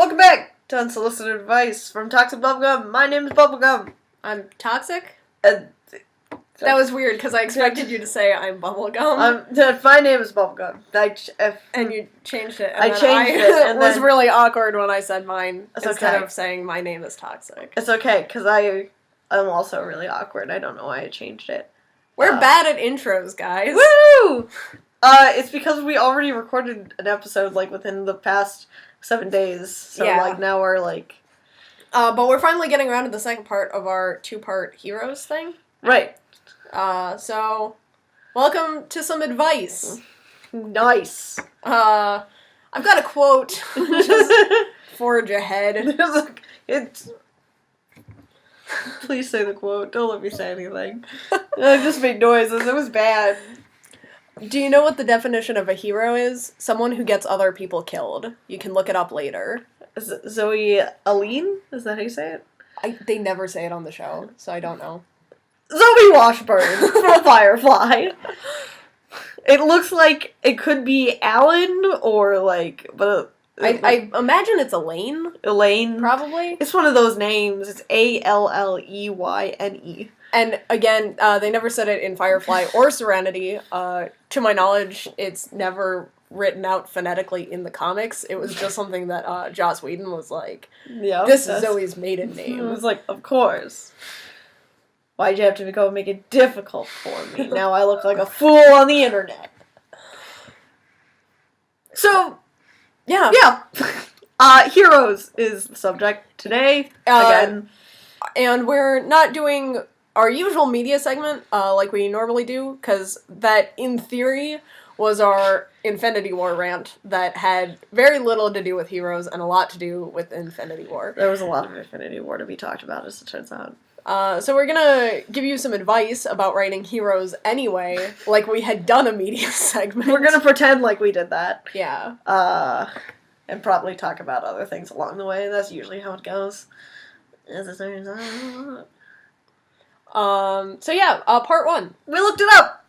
Welcome back to Unsolicited Advice from Toxic Bubblegum. My name is Bubblegum. I'm toxic? That was weird, because I expected you to say I'm Bubblegum. My name is Bubblegum. And you changed it. I changed it. And was really awkward when I said mine instead okay. of saying my name is toxic. It's okay, because I'm also really awkward. I don't know why I changed it. We're bad at intros, guys. Woo! It's because we already recorded an episode, within the past 7 days. So, now we're, but we're finally getting around to the second part of our 2-part Heroes thing. Right. So, welcome to some advice. Nice. I've got a quote. Just forge ahead. Please say the quote. Don't let me say anything. I just made noises. It was bad. Do you know what the definition of a hero is? Someone who gets other people killed. You can look it up later. Is it Zoe Aline? Is that how you say it? They never say it on the show, so I don't know. Zoe Washburn from Firefly. It looks like it could be Alan or but I imagine it's Elaine. Elaine, probably. It's one of those names. It's Alleyne. And again, they never said it in Firefly or Serenity. To my knowledge, it's never written out phonetically in the comics. It was just something that Joss Whedon was like, yeah, this is Zoe's maiden name. It was like, of course. Why'd you have to make it difficult for me? Now I look like a fool on the internet. So, yeah. Heroes is the subject today, again. And we're not doing our usual media segment, like we normally do, because that, in theory, was our Infinity War rant that had very little to do with Heroes and a lot to do with Infinity War. There was a lot of Infinity War to be talked about, as it turns out. So we're gonna give you some advice about writing Heroes anyway, like we had done a media segment. We're gonna pretend like we did that. Yeah. And probably talk about other things along the way. That's usually how it goes, as it turns out. So yeah, part 1. We looked it up!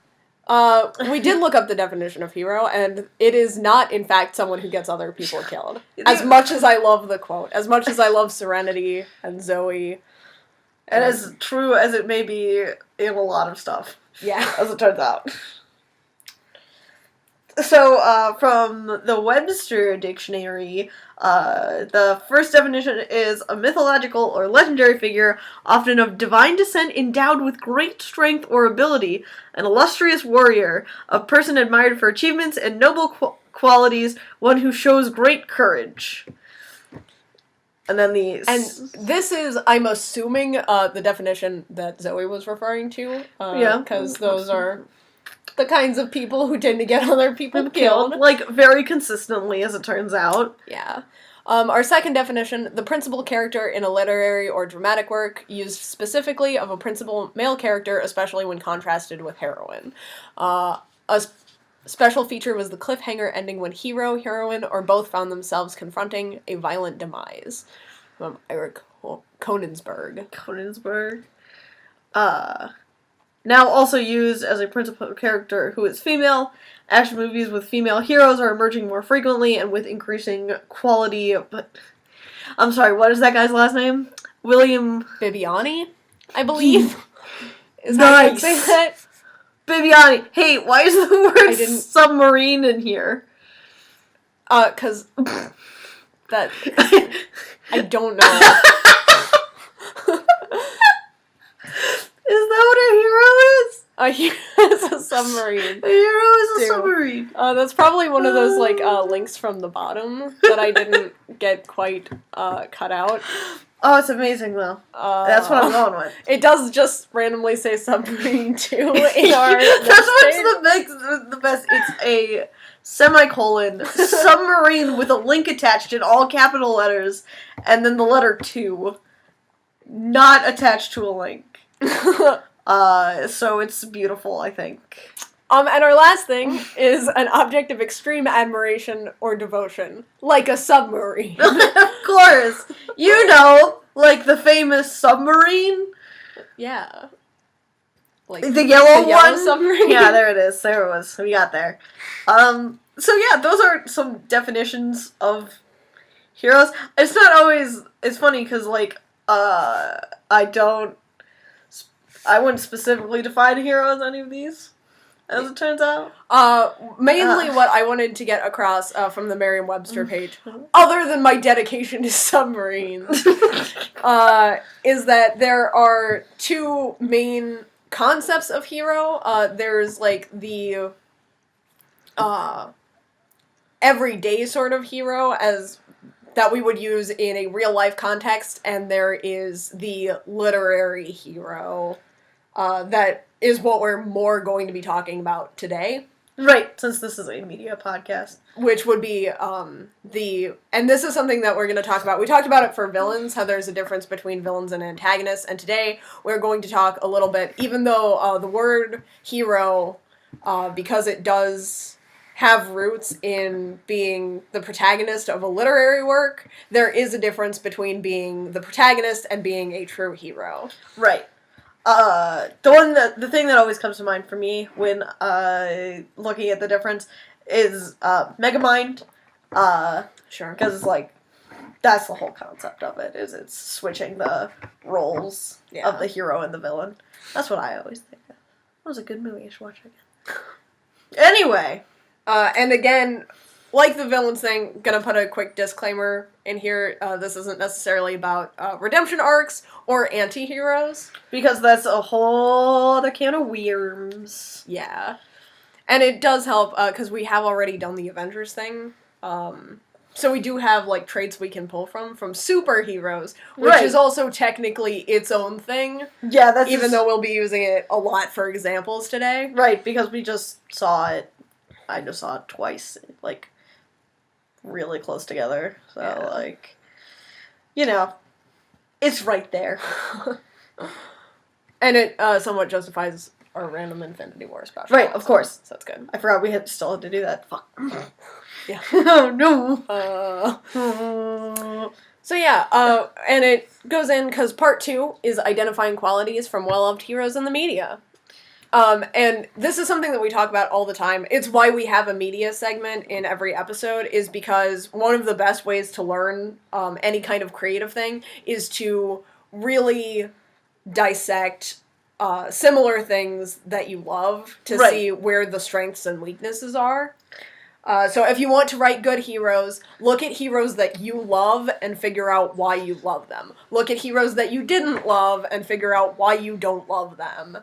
We did look up the definition of hero, and it is not, in fact, someone who gets other people killed. As much as I love the quote, as much as I love Serenity and Zoe. And as true as it may be in a lot of stuff. Yeah. As it turns out. So, from the Webster Dictionary, the first definition is a mythological or legendary figure, often of divine descent, endowed with great strength or ability, an illustrious warrior, a person admired for achievements and noble qualities, one who shows great courage. And then this is, I'm assuming, the definition that Zoe was referring to. Yeah. Because those are the kinds of people who tend to get other people killed. Very consistently, as it turns out. Yeah. Our second definition, the principal character in a literary or dramatic work, used specifically of a principal male character, especially when contrasted with heroine. A special feature was the cliffhanger ending when hero, heroine, or both found themselves confronting a violent demise. From Eric Konigsberg. Now also used as a principal character who is female. Action movies with female heroes are emerging more frequently and with increasing quality, but... I'm sorry, what is that guy's last name? William... Bibbiani, I believe. Is nice. That how you say that? Bibbiani. Hey, why is the word submarine in here? 'Cause... that... I don't know. Is that what a hero is? A hero is a submarine. A hero is a submarine. That's probably one of those, links from the bottom that I didn't get quite, cut out. Oh, it's amazing, though. That's what I'm going with. It does just randomly say submarine, too, in our... That's what's the best. It's a semicolon, submarine with a link attached in all capital letters, and then the letter 2. Not attached to a link. So it's beautiful, I think. And our last thing is an object of extreme admiration or devotion, like a submarine. Of course! You know, like the famous submarine? Yeah. Like the yellow one? Submarine? Yeah, there it is. There it was. We got there. So yeah, those are some definitions of heroes. It's not always. It's funny because like I don't. I wouldn't specifically define heroes any of these, as it turns out. Mainly what I wanted to get across from the Merriam-Webster page, other than my dedication to submarines, is that there are two main concepts of hero. There's like the everyday sort of hero as that we would use in a real life context, and there is the literary hero that is what we're more going to be talking about today. Right, since this is a media podcast. Which would be and this is something that we're going to talk about. We talked about it for villains, how there's a difference between villains and antagonists, and today we're going to talk a little bit, even though the word hero, because it does have roots in being the protagonist of a literary work, there is a difference between being the protagonist and being a true hero. Right. The thing that always comes to mind for me when looking at the difference is Megamind. Sure. Because it's like, that's the whole concept of it, is it's switching the roles of the hero and the villain. That's what I always think of. That was a good movie. I should watch it again. Anyway. And again, like the villains thing, gonna put a quick disclaimer in here. This isn't necessarily about redemption arcs or anti-heroes. Because that's a whole other can of worms. Yeah. And it does help, because we have already done the Avengers thing. So we do have, like, traits we can pull from superheroes, which is also technically its own thing. Yeah, that's even though we'll be using it a lot for examples today. Right, because we just saw it. I just saw it twice, like, really close together. So, like, you know, it's right there. And it somewhat justifies our random Infinity War special. Right, of course. So that's good. I forgot we still had to do that. Fuck. Yeah. Oh, no. So yeah, and it goes in because part 2 is identifying qualities from well-loved heroes in the media. And this is something that we talk about all the time. It's why we have a media segment in every episode, is because one of the best ways to learn any kind of creative thing is to really dissect similar things that you love to see where the strengths and weaknesses are. So if you want to write good heroes, look at heroes that you love and figure out why you love them. Look at heroes that you didn't love and figure out why you don't love them.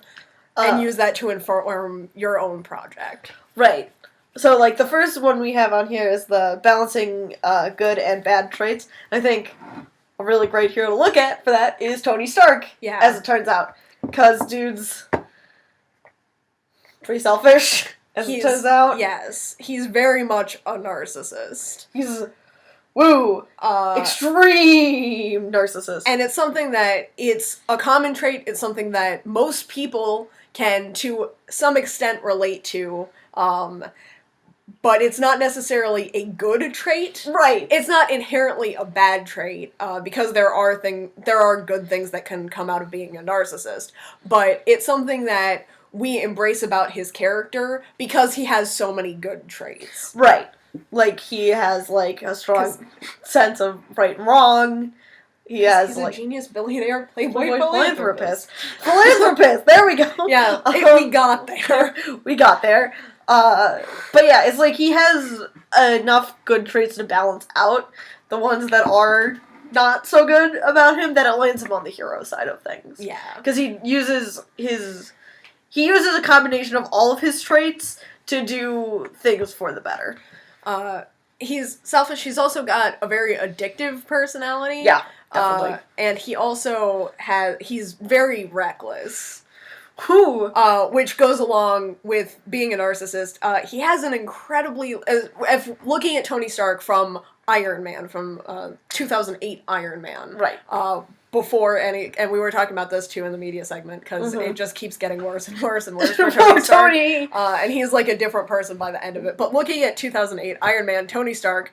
And use that to inform your own project. Right. So, like, the first one we have on here is the balancing good and bad traits. I think a really great hero to look at for that is Tony Stark, as it turns out. Because dude's pretty selfish, as it turns out. Yes. He's very much a narcissist. He's, extreme narcissist. And it's something that, it's a common trait, it's something that most people can, to some extent, relate to, but it's not necessarily a good trait. Right. It's not inherently a bad trait, because there are good things that can come out of being a narcissist, but it's something that we embrace about his character because he has so many good traits. Right. Like, he has, like, a strong sense of right and wrong. He's a genius billionaire playboy philanthropist. Philanthropist! There we go! Yeah, we got there. We got there. But yeah, it's like he has enough good traits to balance out the ones that are not so good about him, that it lands him on the hero side of things. Yeah. Because he uses a combination of all of his traits to do things for the better. He's selfish. He's also got a very addictive personality. Yeah, definitely. And he also he's very reckless. Which goes along with being a narcissist. He has an incredibly, if looking at Tony Stark from Iron Man, from 2008 Iron Man. Right. Before and we were talking about this too in the media segment, because it just keeps getting worse and worse and worse for Tony Stark. And he's like a different person by the end of it. But looking at 2008 Iron Man, Tony Stark,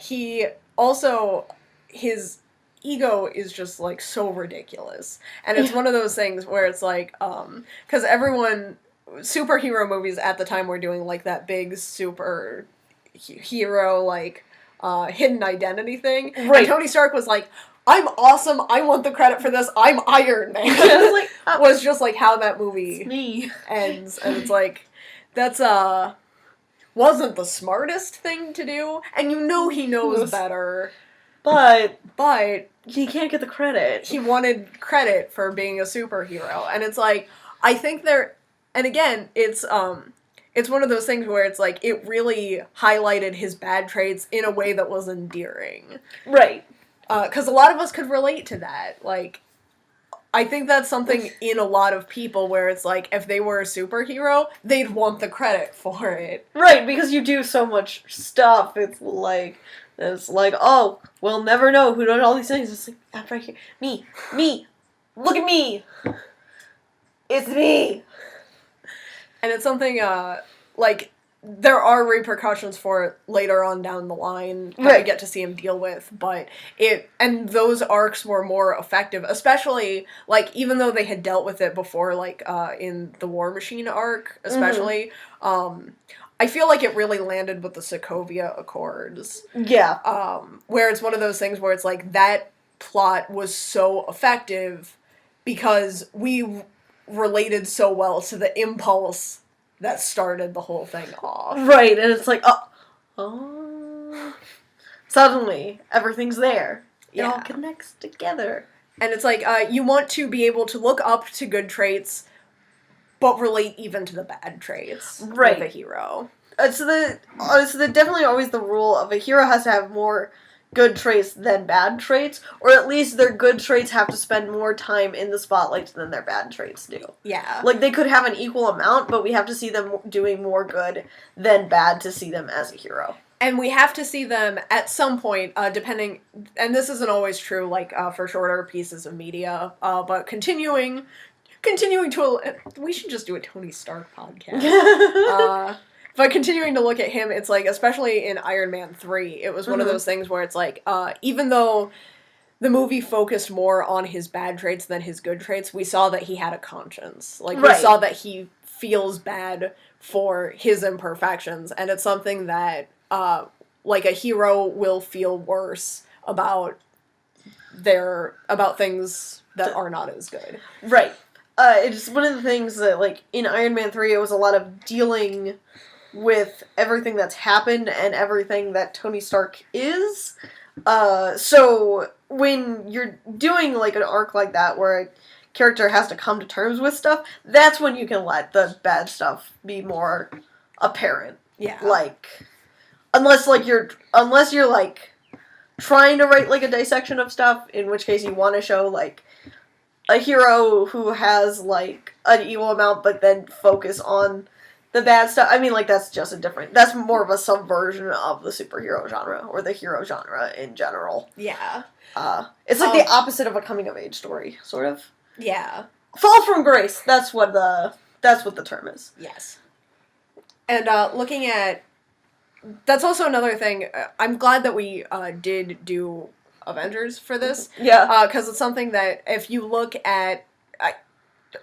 he also, his ego is just like so ridiculous. And it's one of those things where it's like, because superhero movies at the time were doing like that big super hero, like, hidden identity thing. Right. And Tony Stark was like, I'm awesome, I want the credit for this, I'm Iron Man. Like, was just like how that movie me. ends. And it's like, that's wasn't the smartest thing to do. And you know he knows better. But he can't get the credit. He wanted credit for being a superhero. And it's like, I think and again, it's one of those things where it's like, it really highlighted his bad traits in a way that was endearing. Right. Because a lot of us could relate to that. Like, I think that's something in a lot of people where it's like, if they were a superhero, they'd want the credit for it. Right, because you do so much stuff. It's like, oh, we'll never know who did all these things. It's like, I'm right here. Me. Look at me. It's me. And it's something, like, there are repercussions for it later on down the line that we get to see him deal with, but and those arcs were more effective, especially, like, even though they had dealt with it before, like, in the War Machine arc, especially, I feel like it really landed with the Sokovia Accords. Yeah. Where it's one of those things where it's like, that plot was so effective because we related so well to the impulse that started the whole thing off. Right, and it's like, suddenly, everything's there. It all connects together. And it's like, you want to be able to look up to good traits, but relate even to the bad traits of a hero. So definitely always the rule of a hero has to have more good traits than bad traits, or at least their good traits have to spend more time in the spotlight than their bad traits do. Yeah. Like, they could have an equal amount, but we have to see them doing more good than bad to see them as a hero. And we have to see them at some point, depending, and this isn't always true, like, for shorter pieces of media, but continuing to, we should just do a Tony Stark podcast. But continuing to look at him, it's like, especially in Iron Man 3, it was one of those things where it's like, even though the movie focused more on his bad traits than his good traits, we saw that he had a conscience. Like, we saw that he feels bad for his imperfections, and it's something that, like, a hero will feel worse about things that are not as good. Right. It's one of the things that, like, in Iron Man 3, it was a lot of dealing with everything that's happened and everything that Tony Stark is. So when you're doing, like, an arc like that where a character has to come to terms with stuff, that's when you can let the bad stuff be more apparent. Yeah. Like, unless you're, like, trying to write, like, a dissection of stuff, in which case you want to show, like, a hero who has, like, an evil amount, but then focus on the bad stuff. I mean, like, that's more of a subversion of the superhero genre, or the hero genre in general. Yeah. It's like the opposite of a coming-of-age story, sort of. Yeah. Fall from grace, that's what the term is. Yes. And, looking at, that's also another thing, I'm glad that we, did do Avengers for this. Yeah. Because it's something that, if you look at,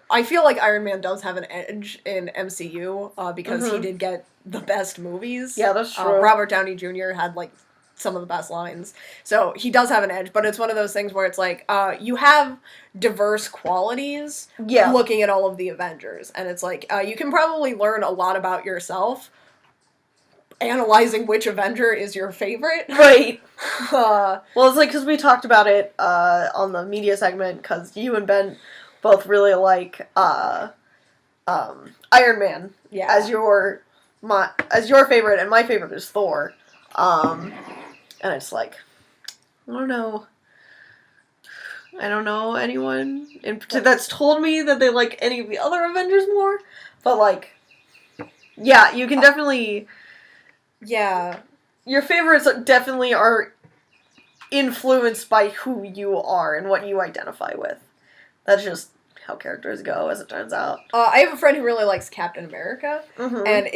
I feel like Iron Man does have an edge in MCU, because he did get the best movies. Yeah, that's true. Robert Downey Jr. had, like, some of the best lines. So he does have an edge, but it's one of those things where it's like, you have diverse qualities looking at all of the Avengers. And it's like, you can probably learn a lot about yourself analyzing which Avenger is your favorite. Right. Well, it's like, because we talked about it on the media segment, because you and Ben both really like Iron Man as your favorite, and my favorite is Thor. And it's like, I don't know anyone in particular that's told me that they like any of the other Avengers more, but, like, yeah, you can definitely, your favorites definitely are influenced by who you are and what you identify with. That's just how characters go, as it turns out. I have a friend who really likes Captain America, and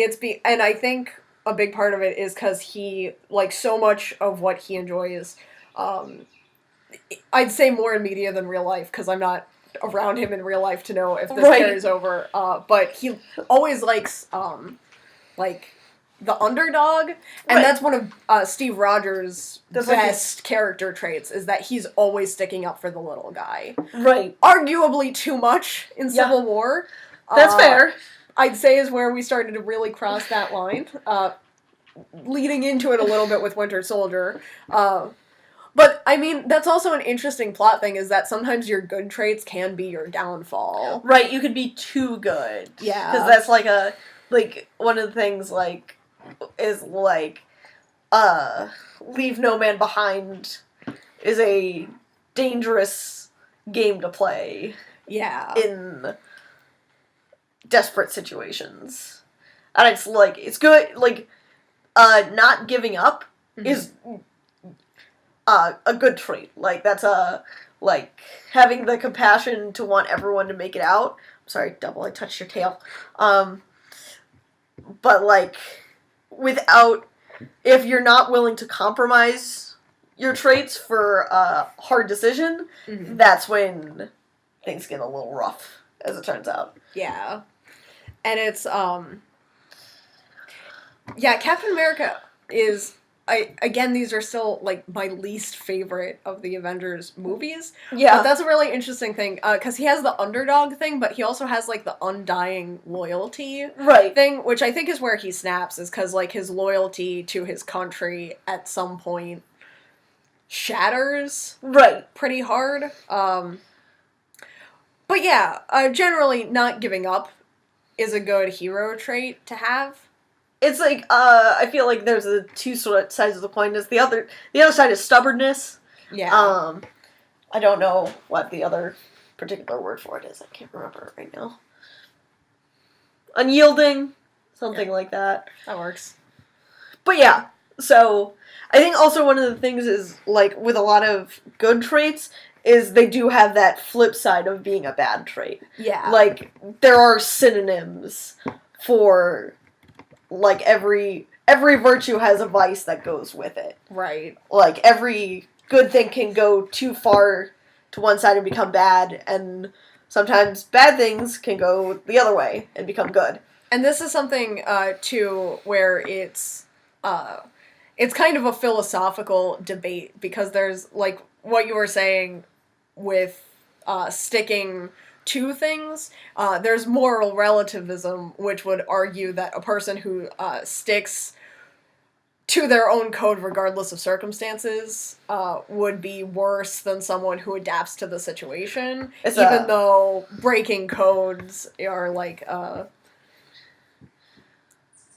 and I think a big part of it is because he, like, so much of what he enjoys, I'd say more in media than real life, because I'm not around him in real life to know if this carries over, but he always likes, like, the underdog, and Right. that's one of Steve Rogers' That's like best character traits, is that he's always sticking up for the little guy. Right. Arguably too much in Yeah. Civil War. That's fair. I'd say is where we started to really cross that line. Leading into it a little bit with Winter Soldier. But, I mean, that's also an interesting plot thing, is that sometimes your good traits can be your downfall. Right, you could be too good. Yeah. Because that's one of the things, is, leave no man behind is a dangerous game to play. Yeah. In desperate situations. And it's good, not giving up is a good trait. That's having the compassion to want everyone to make it out. I'm sorry, Double, I touched your tail. But without, if you're not willing to compromise your traits for a hard decision, that's when things get a little rough, as it turns out. Yeah. And it's, Captain America is, again, these are still, my least favorite of the Avengers movies. Yeah. But that's a really interesting thing, because he has the underdog thing, but he also has, the undying loyalty thing, which I think is where he snaps, is because, his loyalty to his country at some point shatters. Right. Pretty hard. But yeah, generally not giving up is a good hero trait to have. It's I feel like there's two sort of sides of the coin. The other side is stubbornness. Yeah. I don't know what the other particular word for it is. I can't remember it right now. Unyielding, something like that. That works. But yeah, so I think also one of the things is, with a lot of good traits, is they do have that flip side of being a bad trait. Yeah. There are synonyms for, every virtue has a vice that goes with it. Right. Every good thing can go too far to one side and become bad, and sometimes bad things can go the other way and become good. And this is something, too, where it's kind of a philosophical debate, because there's, what you were saying with sticking to things, there's moral relativism, which would argue that a person who sticks to their own code regardless of circumstances would be worse than someone who adapts to the situation, even though breaking codes are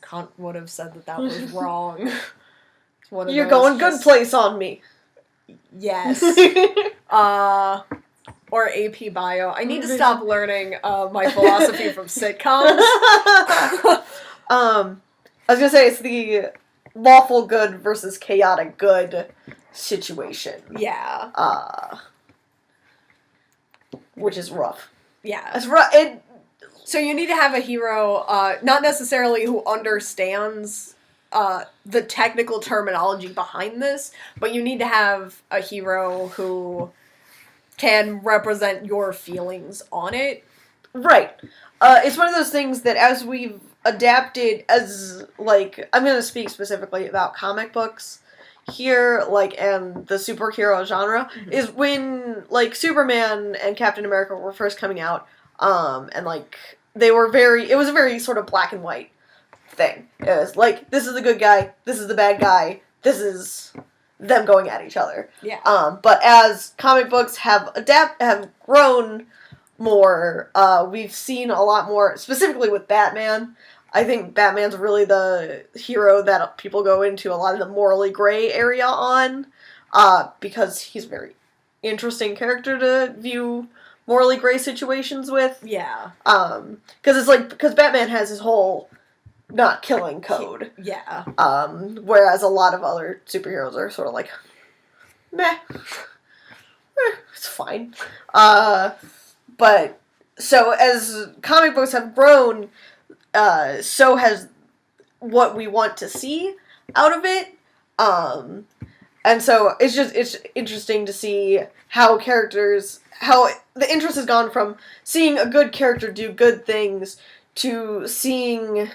Kant would have said that was wrong. You're going good place on me. Yes. Or AP Bio. I need to stop learning my philosophy from sitcoms. I was gonna say it's the lawful good versus chaotic good situation. Yeah. Which is rough. Yeah. It's rough. So you need to have a hero, not necessarily who understands the technical terminology behind this, but you need to have a hero who can represent your feelings on it. Right. It's one of those things that as we've adapted as, I'm going to speak specifically about comic books here, and the superhero genre, is when, Superman and Captain America were first coming out, and, it was a very sort of black and white thing. It was this is the good guy, this is the bad guy, this is them going at each other. Yeah. But as comic books have grown more, we've seen a lot more, specifically with Batman. I think Batman's really the hero that people go into a lot of the morally gray area on, because he's a very interesting character to view morally gray situations with. Yeah. Because Batman has his whole not killing code. Yeah. Whereas a lot of other superheroes are sort of meh. It's fine. But, so as comic books have grown, so has what we want to see out of it. And so it's interesting to see how the interest has gone from seeing a good character do good things to seeing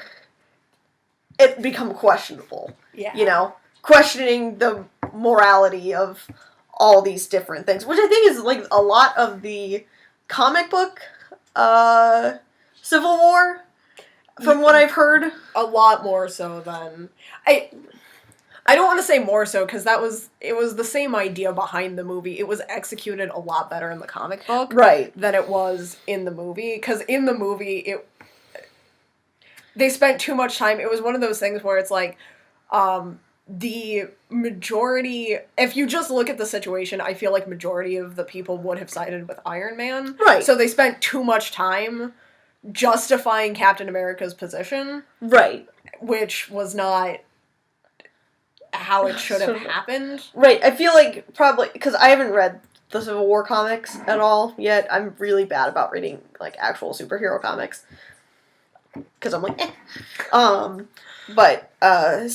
it become questionable. Yeah. You know, questioning the morality of all these different things, which I think is like a lot of the comic book Civil War, from what I've heard. A lot more so than I don't want to say more so because it was the same idea behind the movie. It was executed a lot better in the comic book, right, than it was in the movie. Because in the movie, they spent too much time. It was one of those things where it's like, the majority. If you just look at the situation, I feel like majority of the people would have sided with Iron Man. Right. So they spent too much time justifying Captain America's position, right, which was not how it should have happened. Right, I feel like probably, because I haven't read the Civil War comics at all yet. I'm really bad about reading, like, actual superhero comics. Because I'm like, But I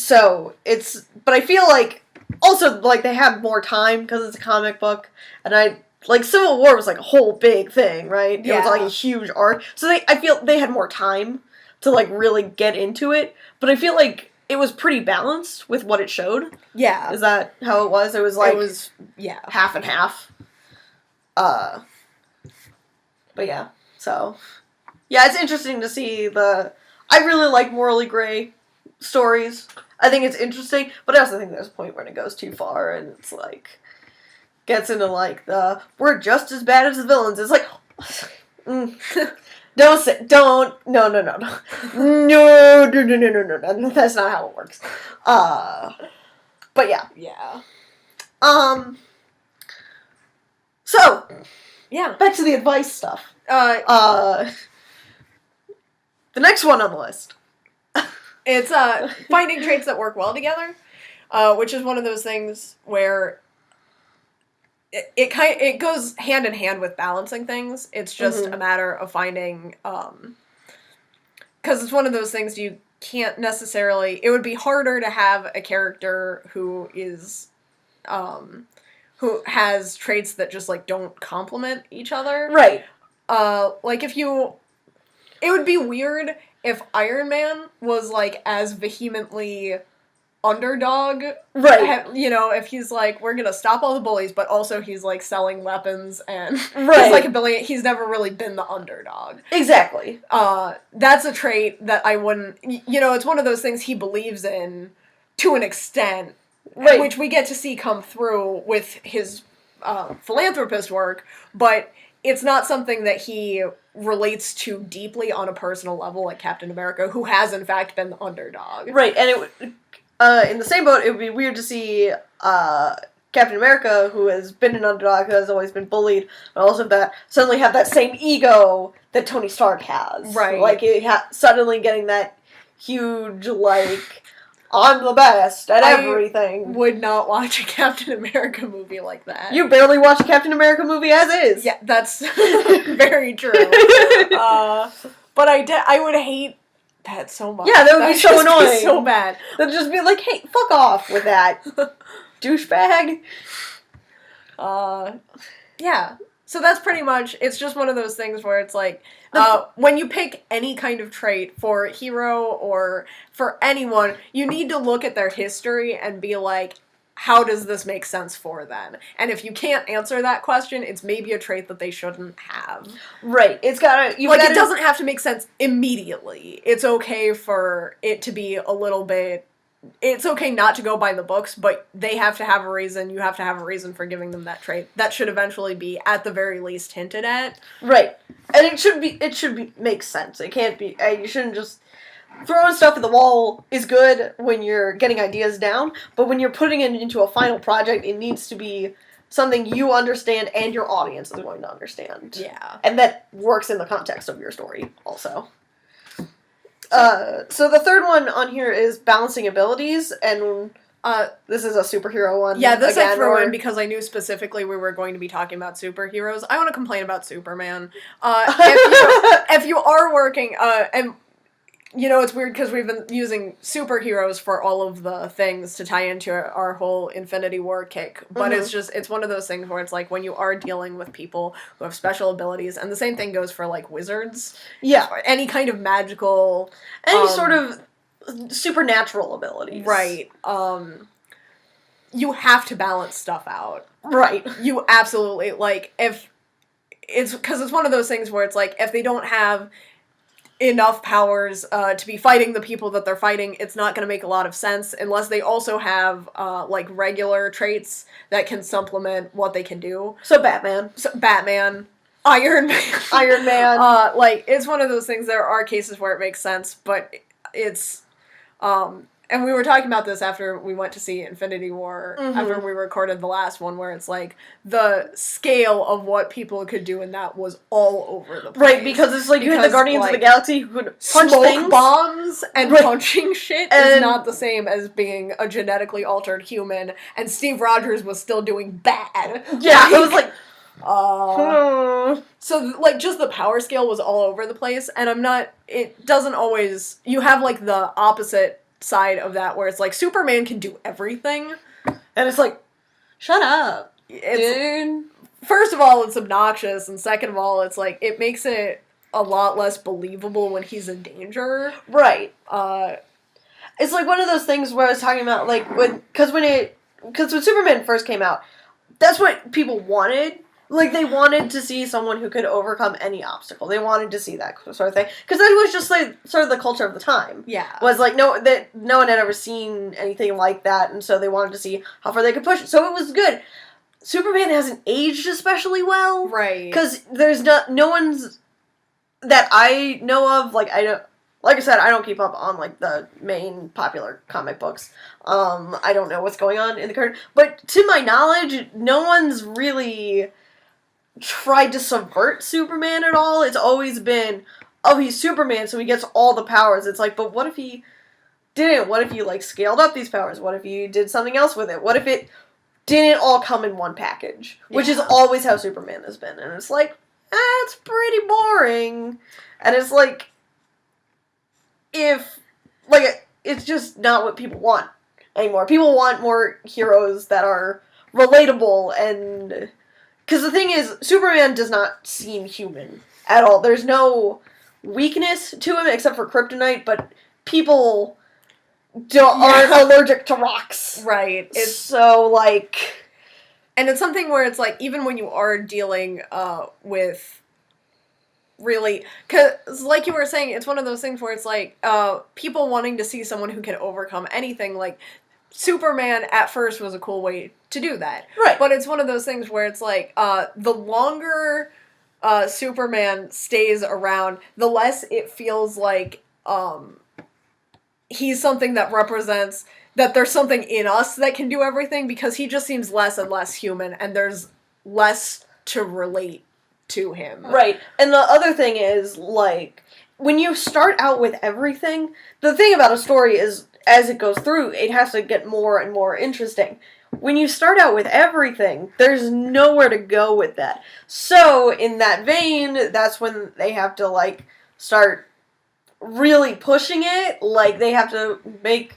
feel like, also, like, they had more time because it's a comic book, and like, Civil War was, like, a whole big thing, right? Yeah. It was, like, a huge arc. So I feel they had more time to, like, really get into it, but I feel like it was pretty balanced with what it showed. Yeah. Is that how it was? It was like yeah, half and half. But yeah, so yeah, it's interesting to see I really like morally gray stories. I think it's interesting, but I also think there's a point when it goes too far and it's like gets into like we're just as bad as the villains. It's like no, that's not how it works. But yeah. Yeah. So, yeah. Back to the advice stuff. The next one on the list. It's finding traits that work well together, which is one of those things where it goes hand in hand with balancing things. It's just a matter of finding, because it's one of those things you can't necessarily. It would be harder to have a character who is, who has traits that just like don't complement each other. Right. Like it would be weird if Iron Man was like as vehemently underdog, right? If he's like, we're gonna stop all the bullies, but also he's like selling weapons and right. He's like a billion. He's never really been the underdog. Exactly. That's a trait that I wouldn't. It's one of those things he believes in to an extent, right? Which we get to see come through with his philanthropist work, but it's not something that he relates to deeply on a personal level like Captain America, who has in fact been the underdog. Right, and it would. In the same boat, it would be weird to see Captain America, who has been an underdog, who has always been bullied, but also that suddenly have that same ego that Tony Stark has. Right. Like, suddenly getting that huge, like, I'm the best at everything. I would not watch a Captain America movie like that. You barely watch a Captain America movie as is. Yeah, that's very true. But I would hate that so much. Yeah, that would be so annoying. Be so bad. That'd just be like, hey, fuck off with that. Douchebag. Yeah. So that's pretty much, it's just one of those things where it's like, when you pick any kind of trait for a hero or for anyone, you need to look at their history and be like, how does this make sense for them? And if you can't answer that question, it's maybe a trait that they shouldn't have. Right. It's gotta... it doesn't have to make sense immediately. It's okay for it to be a little bit... It's okay not to go by the books, but they have to have a reason. You have to have a reason for giving them that trait. That should eventually be, at the very least, hinted at. Right. And it should make sense. It can't be... you shouldn't just... Throwing stuff at the wall is good when you're getting ideas down, but when you're putting it into a final project, it needs to be something you understand and your audience is going to understand. Yeah. And that works in the context of your story, also. So the third one on here is balancing abilities, and this is a superhero one. Yeah, this I threw in because I knew specifically we were going to be talking about superheroes. I want to complain about Superman. If you are working, and... it's weird because we've been using superheroes for all of the things to tie into our whole Infinity War kick, but it's one of those things where it's like when you are dealing with people who have special abilities, and the same thing goes for like wizards. Yeah. Any kind of magical... Any sort of supernatural abilities. Right. You have to balance stuff out. Right. You absolutely, like, if it's because it's one of those things where it's like, if they don't have enough powers to be fighting the people that they're fighting, it's not going to make a lot of sense unless they also have like regular traits that can supplement what they can do. So Batman, Iron Man, Iron Man. like, it's one of those things. There are cases where it makes sense, but it's and we were talking about this after we went to see Infinity War, after we recorded the last one, where it's like, the scale of what people could do in that was all over the place. Right, because it's like, you had the Guardians of the Galaxy who could punch smoke things. bombs and punching shit is not the same as being a genetically altered human, and Steve Rogers was still doing bad. Yeah, it was like... So, like, just the power scale was all over the place, and it doesn't always... You have, like, the opposite side of that, where it's like, Superman can do everything. And it's like, shut up, dude. First of all, it's obnoxious, and second of all, it's like, it makes it a lot less believable when he's in danger. Right. It's like one of those things where I was talking about, like, because when Superman first came out, that's what people wanted. Like, they wanted to see someone who could overcome any obstacle. They wanted to see that sort of thing. Because that was just, like, sort of the culture of the time. Yeah. Was, like, no one had ever seen anything like that, and so they wanted to see how far they could push it. So it was good. Superman hasn't aged especially well. Right. Because there's no one's that I know of, like, like I said, I don't keep up on, like, the main popular comic books. I don't know what's going on in the current... But to my knowledge, no one's really tried to subvert Superman at all. It's always been, oh, he's Superman, so he gets all the powers. It's like, but what if he didn't? What if you, like, scaled up these powers? What if you did something else with it? What if it didn't all come in one package? Which is always how Superman has been. And it's like, it's pretty boring. And it's like, it's just not what people want anymore. People want more heroes that are relatable, and... Because the thing is, Superman does not seem human at all. There's no weakness to him except for kryptonite, but people aren't allergic to rocks. Right. So, like... And it's something where it's like, even when you are dealing with... Really, because like you were saying, it's one of those things where it's like, people wanting to see someone who can overcome anything, like, Superman at first was a cool way to do that. Right. But it's one of those things where it's like, the longer Superman stays around, the less it feels like he's something that represents that there's something in us that can do everything, because he just seems less and less human, and there's less to relate to him. Right. And the other thing is, like, when you start out with everything, the thing about a story is, as it goes through, it has to get more and more interesting. When you start out with everything, there's nowhere to go with that. So, in that vein, that's when they have to, like, start really pushing it. Like, they have to make,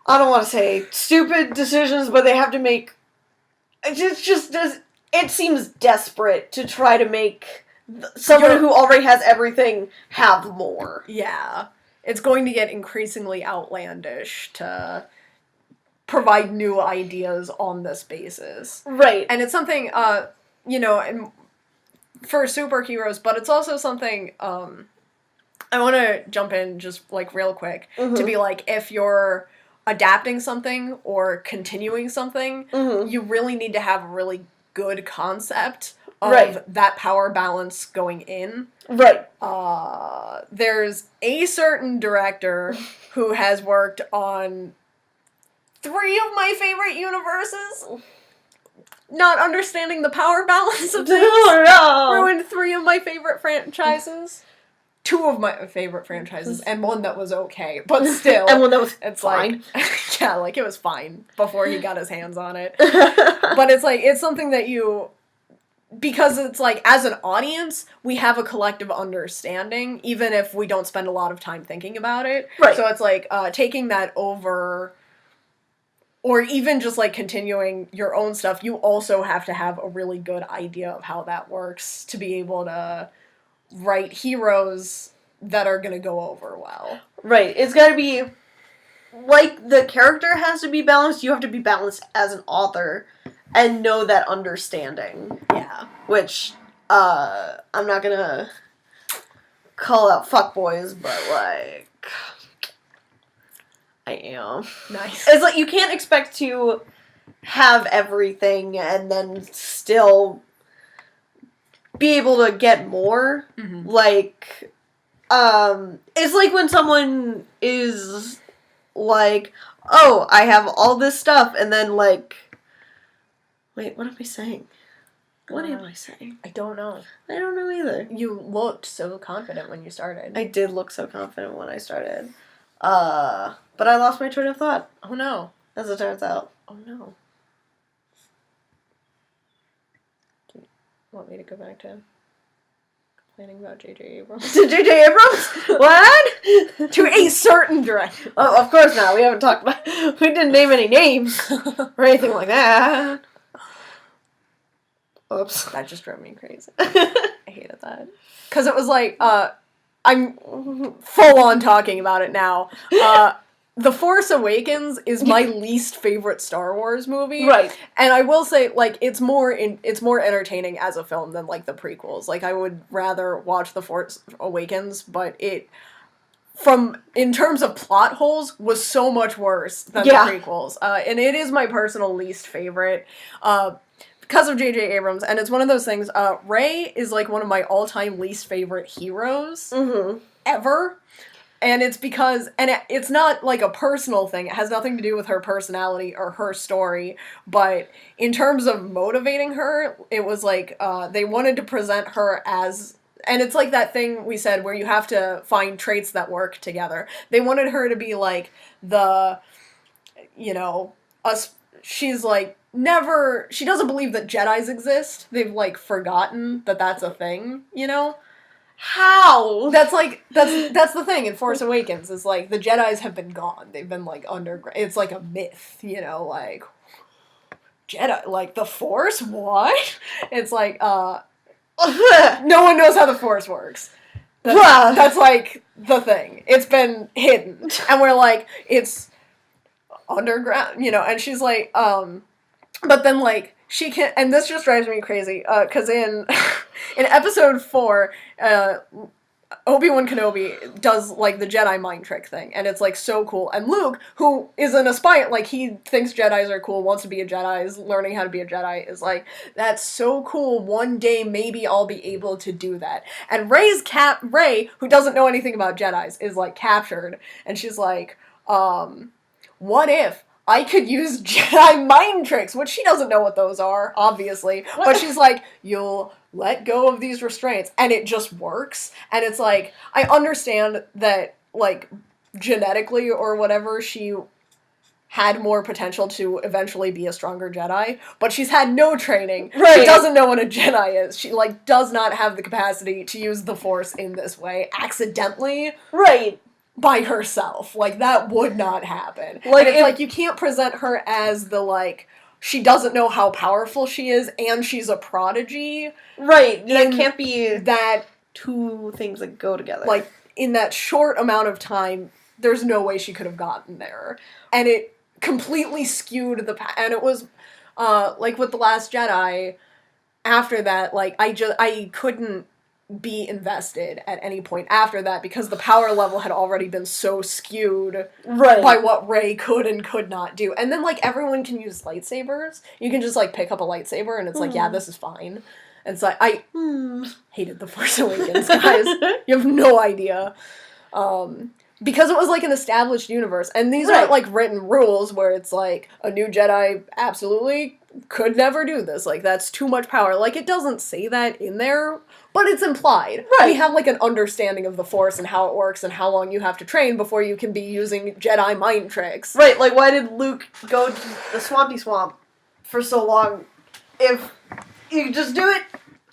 I don't want to say stupid decisions, but they have to make, it seems desperate to try to make someone who already has everything have more. Yeah. It's going to get increasingly outlandish to provide new ideas on this basis. Right. And it's something, and for superheroes, but it's also something, I want to jump in just, like, real quick to be like, if you're adapting something or continuing something, you really need to have a really good concept of that power balance going in. Right. There's a certain director who has worked on 3 of my favorite universes. Not understanding the power balance of things. Ruined 3 of my favorite franchises. 2 of my favorite franchises, and 1 that was okay, but still. And 1 that was fine. Like, yeah, like, it was fine before he got his hands on it. But it's like, it's something that because it's like, as an audience, we have a collective understanding, even if we don't spend a lot of time thinking about it. Right. So it's like, taking that over, or even just, like, continuing your own stuff, you also have to have a really good idea of how that works to be able to write heroes that are gonna go over well. Right. It's gotta be, like, the character has to be balanced, you have to be balanced as an author and know that understanding. Yeah. Which, I'm not gonna call out fuckboys, but, like, I am. Nice. It's like, you can't expect to have everything and then still be able to get more. Mm-hmm. Like, it's like when someone is like, oh, I have all this stuff, and then, like, wait, what am I saying? What am I saying? I don't know. I don't know either. You looked so confident when you started. I did look so confident when I started. But I lost my train of thought, Oh no. as it turns out. Oh no. Do you want me to go back to complaining about J.J. Abrams? To J.J. Abrams? What? To a certain director. Oh, of course not. We haven't talked about... We didn't name any names or anything like that. Oops. That just drove me crazy. I hated that. Because it was like, I'm full on talking about it now. The Force Awakens is my least favorite Star Wars movie. Right. And I will say, like, it's more entertaining as a film than, like, the prequels. Like, I would rather watch The Force Awakens, but in terms of plot holes, was so much worse than the prequels. And it is my personal least favorite. Because of J.J. Abrams, and it's one of those things, Rey is, like, one of my all-time least favorite heroes ever. And it's because, and it's not, like, a personal thing, it has nothing to do with her personality or her story, but in terms of motivating her, it was, like, they wanted to present her as, and it's like that thing we said where you have to find traits that work together. They wanted her to be, like, she's, like, she doesn't believe that Jedis exist. They've, like, forgotten that that's a thing, you know? How? That's the thing in Force Awakens, is, like, the Jedis have been gone. They've been, like, underground. It's, like, a myth, you know, like, Jedi, like, the Force? What? It's, like, no one knows how the Force works. That's, like, the thing. It's been hidden. And we're, like, it's underground, you know, and she's, like, but then, like, she can't, and this just drives me crazy, because in episode 4, Obi-Wan Kenobi does, like, the Jedi mind trick thing, and it's, like, so cool, and Luke, who is an aspirant, like, he thinks Jedis are cool, wants to be a Jedi, is learning how to be a Jedi, is like, that's so cool, one day maybe I'll be able to do that, and Rey, who doesn't know anything about Jedis, is, like, captured, and she's like, what if I could use Jedi mind tricks, which she doesn't know what those are, obviously. But she's like, you'll let go of these restraints, and it just works. And it's like, I understand that, like, genetically or whatever, she had more potential to eventually be a stronger Jedi, but she's had no training. Right. She doesn't know what a Jedi is. She, like, does not have the capacity to use the Force in this way, accidentally. Right. By herself. Like, that would not happen. Like, it's like, you can't present her as the, like, she doesn't know how powerful she is, and she's a prodigy. Right. That can't be that two things that go together. Like, in that short amount of time, there's no way she could have gotten there. And it completely skewed and it was, like, with The Last Jedi, after that, like, I couldn't be invested at any point after that because the power level had already been so skewed by what Rey could and could not do. And then, like, everyone can use lightsabers. You can just, like, pick up a lightsaber and it's like, yeah, this is fine. And so I hated The Force Awakens, guys. You have no idea. Because it was, like, an established universe. And these aren't, like, written rules where it's like, a new Jedi absolutely could never do this. Like, that's too much power. Like, it doesn't say that in there, but it's implied. Right. We have, like, an understanding of the Force and how it works and how long you have to train before you can be using Jedi mind tricks. Right, like, why did Luke go to the Swampy Swamp for so long if you could just do it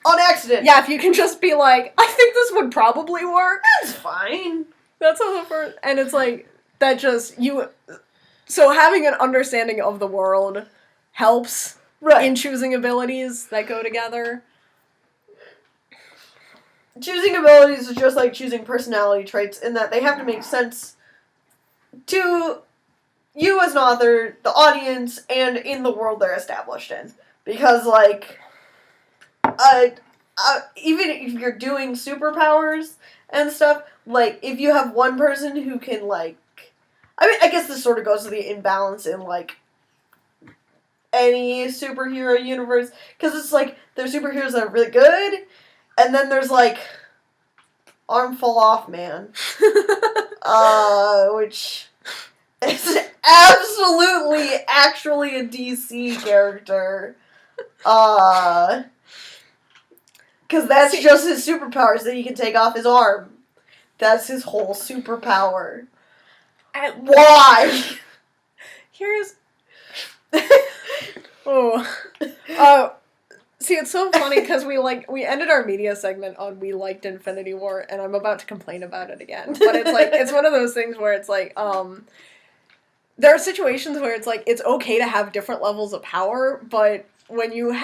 on accident? Yeah, if you can just be like, I think this would probably work. That's fine. That's how the first... And it's like, that just... So having an understanding of the world helps in choosing abilities that go together. choosing abilities is just like choosing personality traits in that they have to make sense to you as an author, the audience, and in the world they're established in. Because, like, even if you're doing superpowers and stuff, like, if you have one person who can, like, I mean, I guess this sort of goes to the imbalance in, like, any superhero universe, because it's, like, there's superheroes that are really good, and then there's, like, arm fall off man, which is absolutely, actually a DC character, because that's just his superpowers, that he can take off his arm. That's his whole superpower. Why? Here's... See, it's so funny because we ended our media segment on we liked Infinity War, and I'm about to complain about it again. But it's like, it's one of those things where it's like, there are situations where it's like, it's okay to have different levels of power, but when you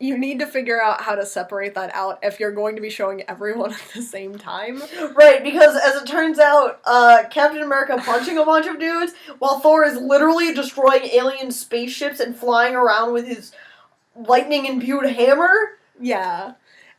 need to figure out how to separate that out if you're going to be showing everyone at the same time. Right, because as it turns out, Captain America punching a bunch of dudes, while Thor is literally destroying alien spaceships and flying around with his lightning-imbued hammer? Yeah.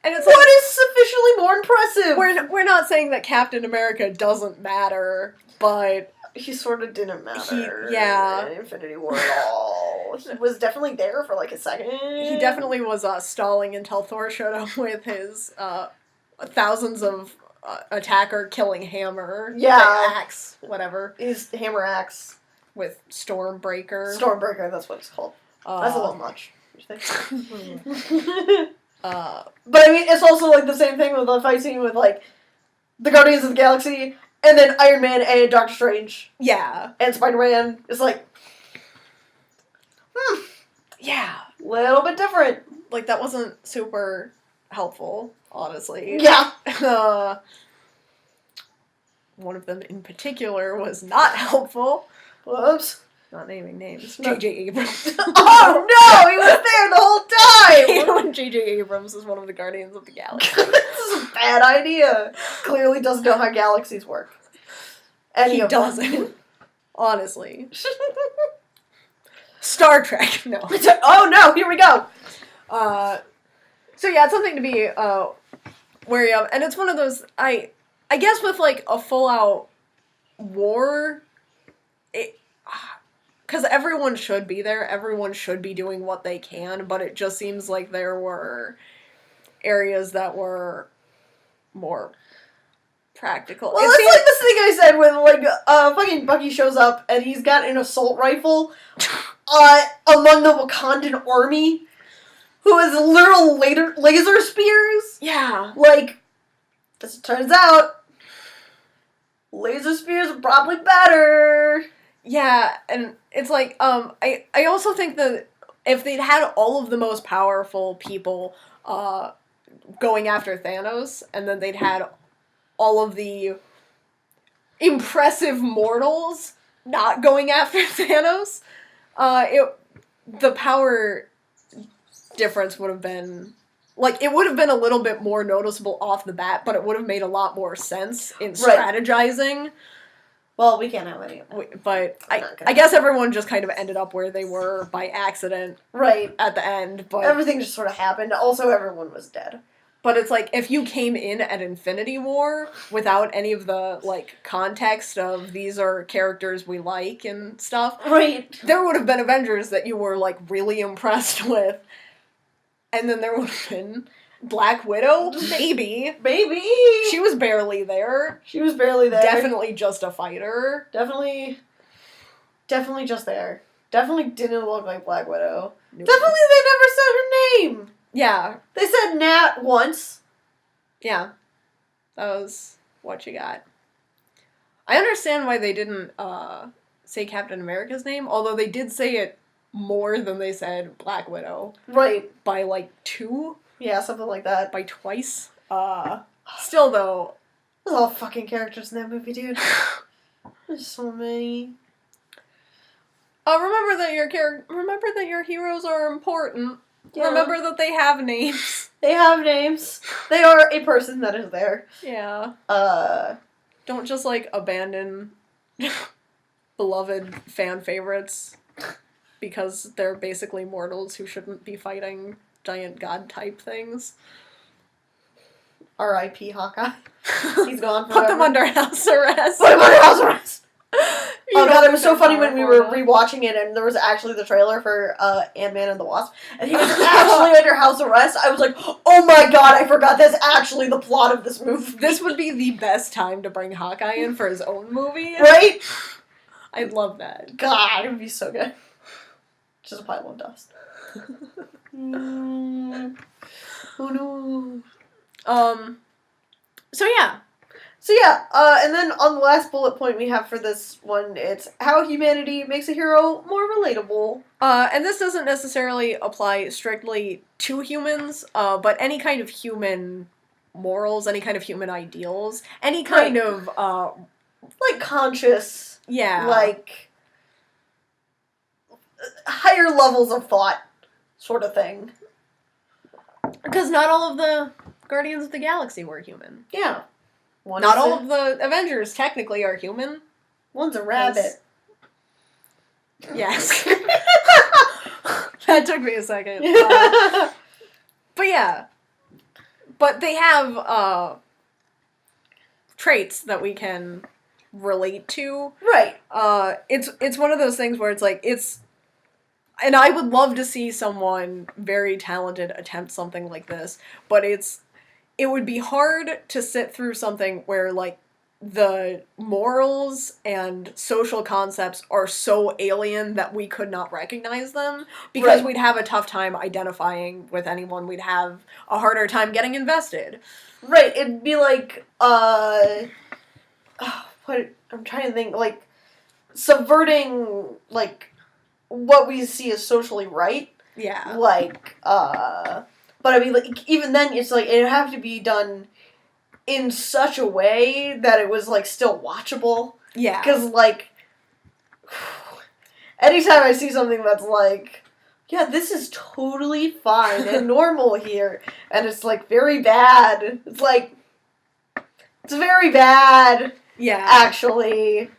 And it's what like, is sufficiently more impressive? We're not saying that Captain America doesn't matter, but... He sort of didn't matter in Infinity War at all. He was definitely there for like a second. He definitely was stalling until Thor showed up with his thousands of attacker killing hammer. Yeah. Axe, whatever. His hammer axe. With Stormbreaker. Stormbreaker, that's what it's called. That's a little much. But I mean, it's also like the same thing with the fight scene with like the Guardians of the Galaxy. And then Iron Man and Doctor Strange. Yeah. And Spider-Man. It's like, yeah. Little bit different. Like, that wasn't super helpful, honestly. Yeah. One of them in particular was not helpful. Whoops. Not naming names. J.J. Abrams. Oh no! He was there the whole time! J.J. Abrams is one of the Guardians of the Galaxy. This is a bad idea. Clearly doesn't know how galaxies work. He doesn't. Honestly. Star Trek, no. Oh no, here we go! So yeah, it's something to be wary of. And it's one of those, I guess with like a full-out war, because everyone should be there, everyone should be doing what they can, but it just seems like there were areas that were more practical. Well, it's like this thing I said when, like, fucking Bucky shows up and he's got an assault rifle among the Wakandan army who has literal laser spears. Yeah. Like, as it turns out, laser spears are probably better. Yeah, and it's like, I also think that if they'd had all of the most powerful people, going after Thanos, and then they'd had all of the impressive mortals not going after Thanos, the power difference would have been, like, it would have been a little bit more noticeable off the bat, but it would have made a lot more sense in strategizing. Well, we can't have any of that. But I guess everyone just kind of ended up where they were by accident. Right. At the end. But everything just sort of happened. Also, everyone was dead. But it's like, if you came in at Infinity War without any of the, like, context of these are characters we like and stuff. Right. There would have been Avengers that you were, like, really impressed with. And then there would have been Black Widow, maybe. Maybe. She was barely there. She was barely there. Definitely just a fighter. Definitely just there. Definitely didn't look like Black Widow. Nope. Definitely they never said her name. Yeah. They said Nat once. Yeah. That was what you got. I understand why they didn't say Captain America's name, although they did say it more than they said Black Widow. Right. By, like, 2? Yeah, something like that. By twice. Still, though. There's all fucking characters in that movie, dude. There's so many. Remember that your heroes are important. Yeah. Remember that they have names. They have names. They are a person that is there. Yeah. Uh, Don't just, like, abandon beloved fan favorites because they're basically mortals who shouldn't be fighting giant god-type things. R.I.P. Hawkeye. He's gone forever. Put them under house arrest. Put him under house arrest! You Oh know god, it was so they're funny when we were powerful. rewatching it and there was actually the trailer for Ant-Man and the Wasp, and he was actually under house arrest. I was like, oh my god, I forgot that's actually the plot of this movie. This would be the best time to bring Hawkeye in for his own movie. Right? I'd love that. God, it would be so good. Just a pile of dust. Oh no. So yeah. So yeah, and then on the last bullet point we have for this one, it's how humanity makes a hero more relatable. And this doesn't necessarily apply strictly to humans, but any kind of human morals, any kind of human ideals, any kind of, Like conscious, yeah. like higher levels of thought sort of thing. Because not all of the Guardians of the Galaxy were human. Yeah. Not all of the Avengers technically are human. One's a rabbit. Yes. That took me a second. But yeah. But they have traits that we can relate to. Right. It's one of those things where it's like, and I would love to see someone very talented attempt something like this, but it would be hard to sit through something where, like, the morals and social concepts are so alien that we could not recognize them, because we'd have a tough time identifying with anyone. We'd have a harder time getting invested. Right, it'd be like, I'm trying to think, like, subverting, like, what we see as socially right. Yeah. Like, but I mean, like, even then, it's like, it'd have to be done in such a way that it was, like, still watchable. Yeah. Because, like, anytime I see something that's like, yeah, this is totally fine and normal here, and it's, like, very bad. It's like, it's very bad. Yeah. Actually.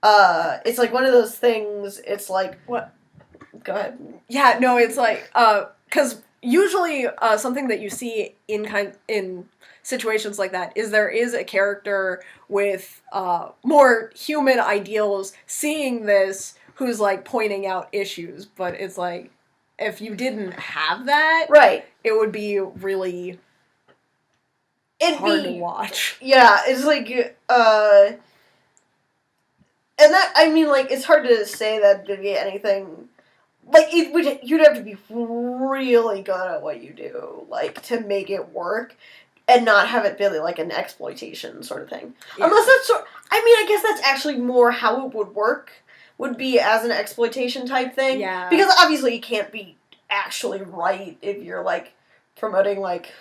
It's, like, one of those things, it's like, what? Go ahead. Yeah, no, it's like, because usually, something that you see in situations like that is there is a character with, more human ideals seeing this who's, like, pointing out issues, but it's like, if you didn't have that, right, it would be really hard to watch. Yeah, it's like, and that, I mean, like, it's hard to say that to be anything. Like, you'd have to be really good at what you do, like, to make it work, and not have it be, like, an exploitation sort of thing. Yeah. Unless that's, I mean, I guess that's actually more how it would work, would be as an exploitation type thing. Yeah. Because obviously you can't be actually right if you're, like, promoting, like...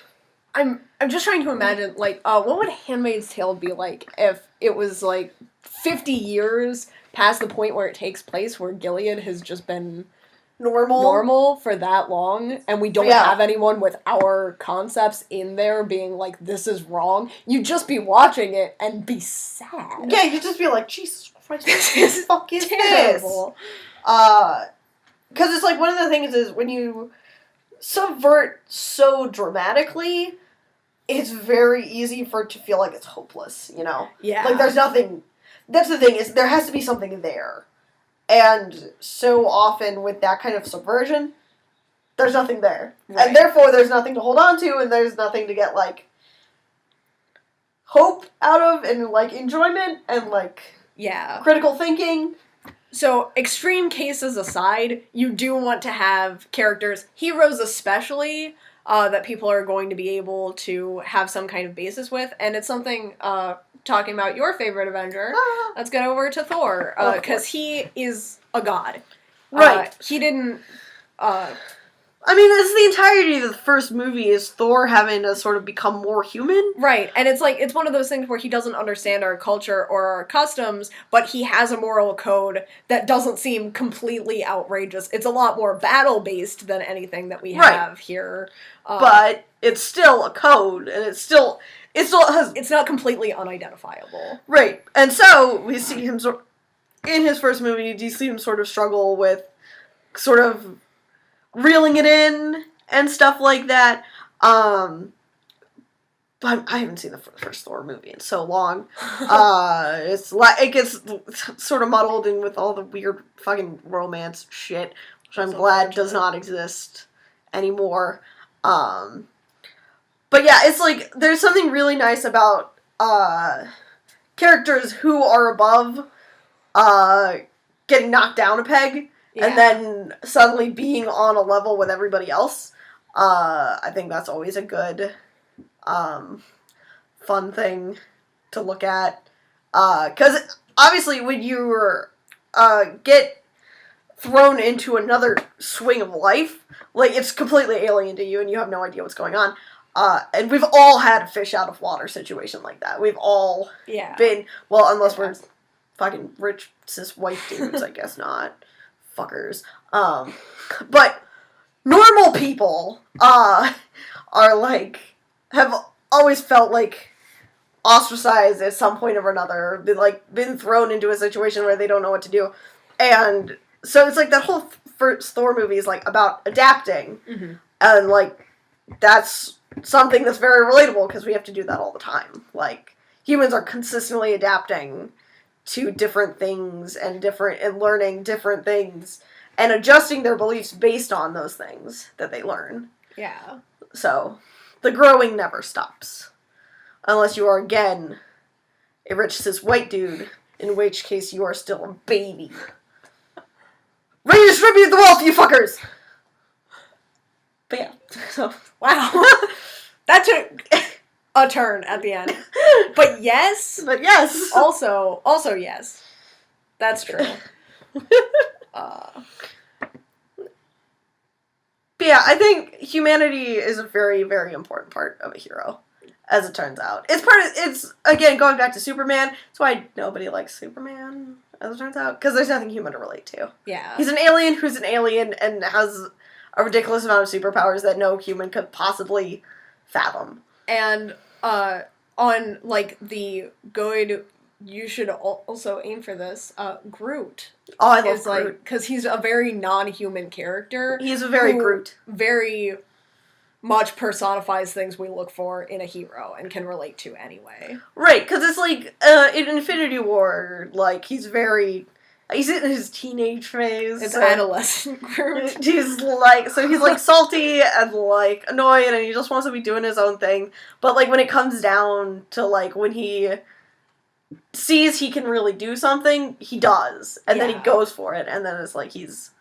I'm just trying to imagine, like, what would Handmaid's Tale be like if it was, like, 50 years past the point where it takes place, where Gilead has just been... normal for that long, and we don't have anyone with our concepts in there being like, this is wrong. You'd just be watching it and be sad. Yeah, you'd just be like, Jesus Christ, what the fuck is terrible. This? Because it's like, one of the things is, when you subvert so dramatically, it's very easy for it to feel like it's hopeless, you know? Yeah. Like, there's nothing... That's the thing, is there has to be something there. And so often with that kind of subversion, there's nothing there. Right. And therefore there's nothing to hold on to, and there's nothing to get, like, hope out of, and, like, enjoyment, and, like, critical thinking. So, extreme cases aside, you do want to have characters, heroes especially, that people are going to be able to have some kind of basis with, and it's something, talking about your favorite Avenger, let's get over to Thor, because he is a god. Right. He didn't, I mean, it's the entirety of the first movie is Thor having to sort of become more human. Right, and it's like, it's one of those things where he doesn't understand our culture or our customs, but he has a moral code that doesn't seem completely outrageous. It's a lot more battle-based than anything that we have here. But it's still a code, and it still has... It's not completely unidentifiable. Right, and so we see him, in his first movie, you see him sort of struggle with sort of reeling it in and stuff like that. But I haven't seen the first Thor movie in so long. It gets sort of muddled in with all the weird fucking romance shit, which I'm glad does not exist anymore. But yeah, it's like there's something really nice about characters who are above getting knocked down a peg. Yeah. And then suddenly being on a level with everybody else. I think that's always a good, fun thing to look at. Because obviously when you get thrown into another swing of life, like, it's completely alien to you and you have no idea what's going on. And we've all had a fish out of water situation like that. We've all been, well, unless we're fucking rich, cis white dudes, I guess not. Fuckers. But normal people are like, have always felt like ostracized at some point or another, been thrown into a situation where they don't know what to do. And so it's like that whole first Thor movie is like about adapting. Mm-hmm. And like that's something that's very relatable because we have to do that all the time. Like, humans are consistently adapting to different things and learning different things and adjusting their beliefs based on those things that they learn. Yeah. So, the growing never stops. Unless you are, again, a rich cis white dude, in which case you are still a baby. Redistribute the wealth, you fuckers! But yeah, so... Wow. That took a turn at the end. But yes. But yes. Also yes. That's true. But yeah, I think humanity is a very, very important part of a hero, as it turns out. It's again, going back to Superman, that's why nobody likes Superman, as it turns out, because there's nothing human to relate to. Yeah. He's an alien who's an alien and has a ridiculous amount of superpowers that no human could possibly fathom. And on, like, the good, you should also aim for this, Groot. Oh, I love Groot. Like, because he's a very non-human character. He's a very Groot. Very much personifies things we look for in a hero and can relate to anyway. Right, because it's like, in Infinity War, like, he's in his teenage phase. It's adolescent Groot. He's like salty and like annoyed and he just wants to be doing his own thing. But like when it comes down to like when he sees he can really do something, he does. And then he goes for it and then it's like he's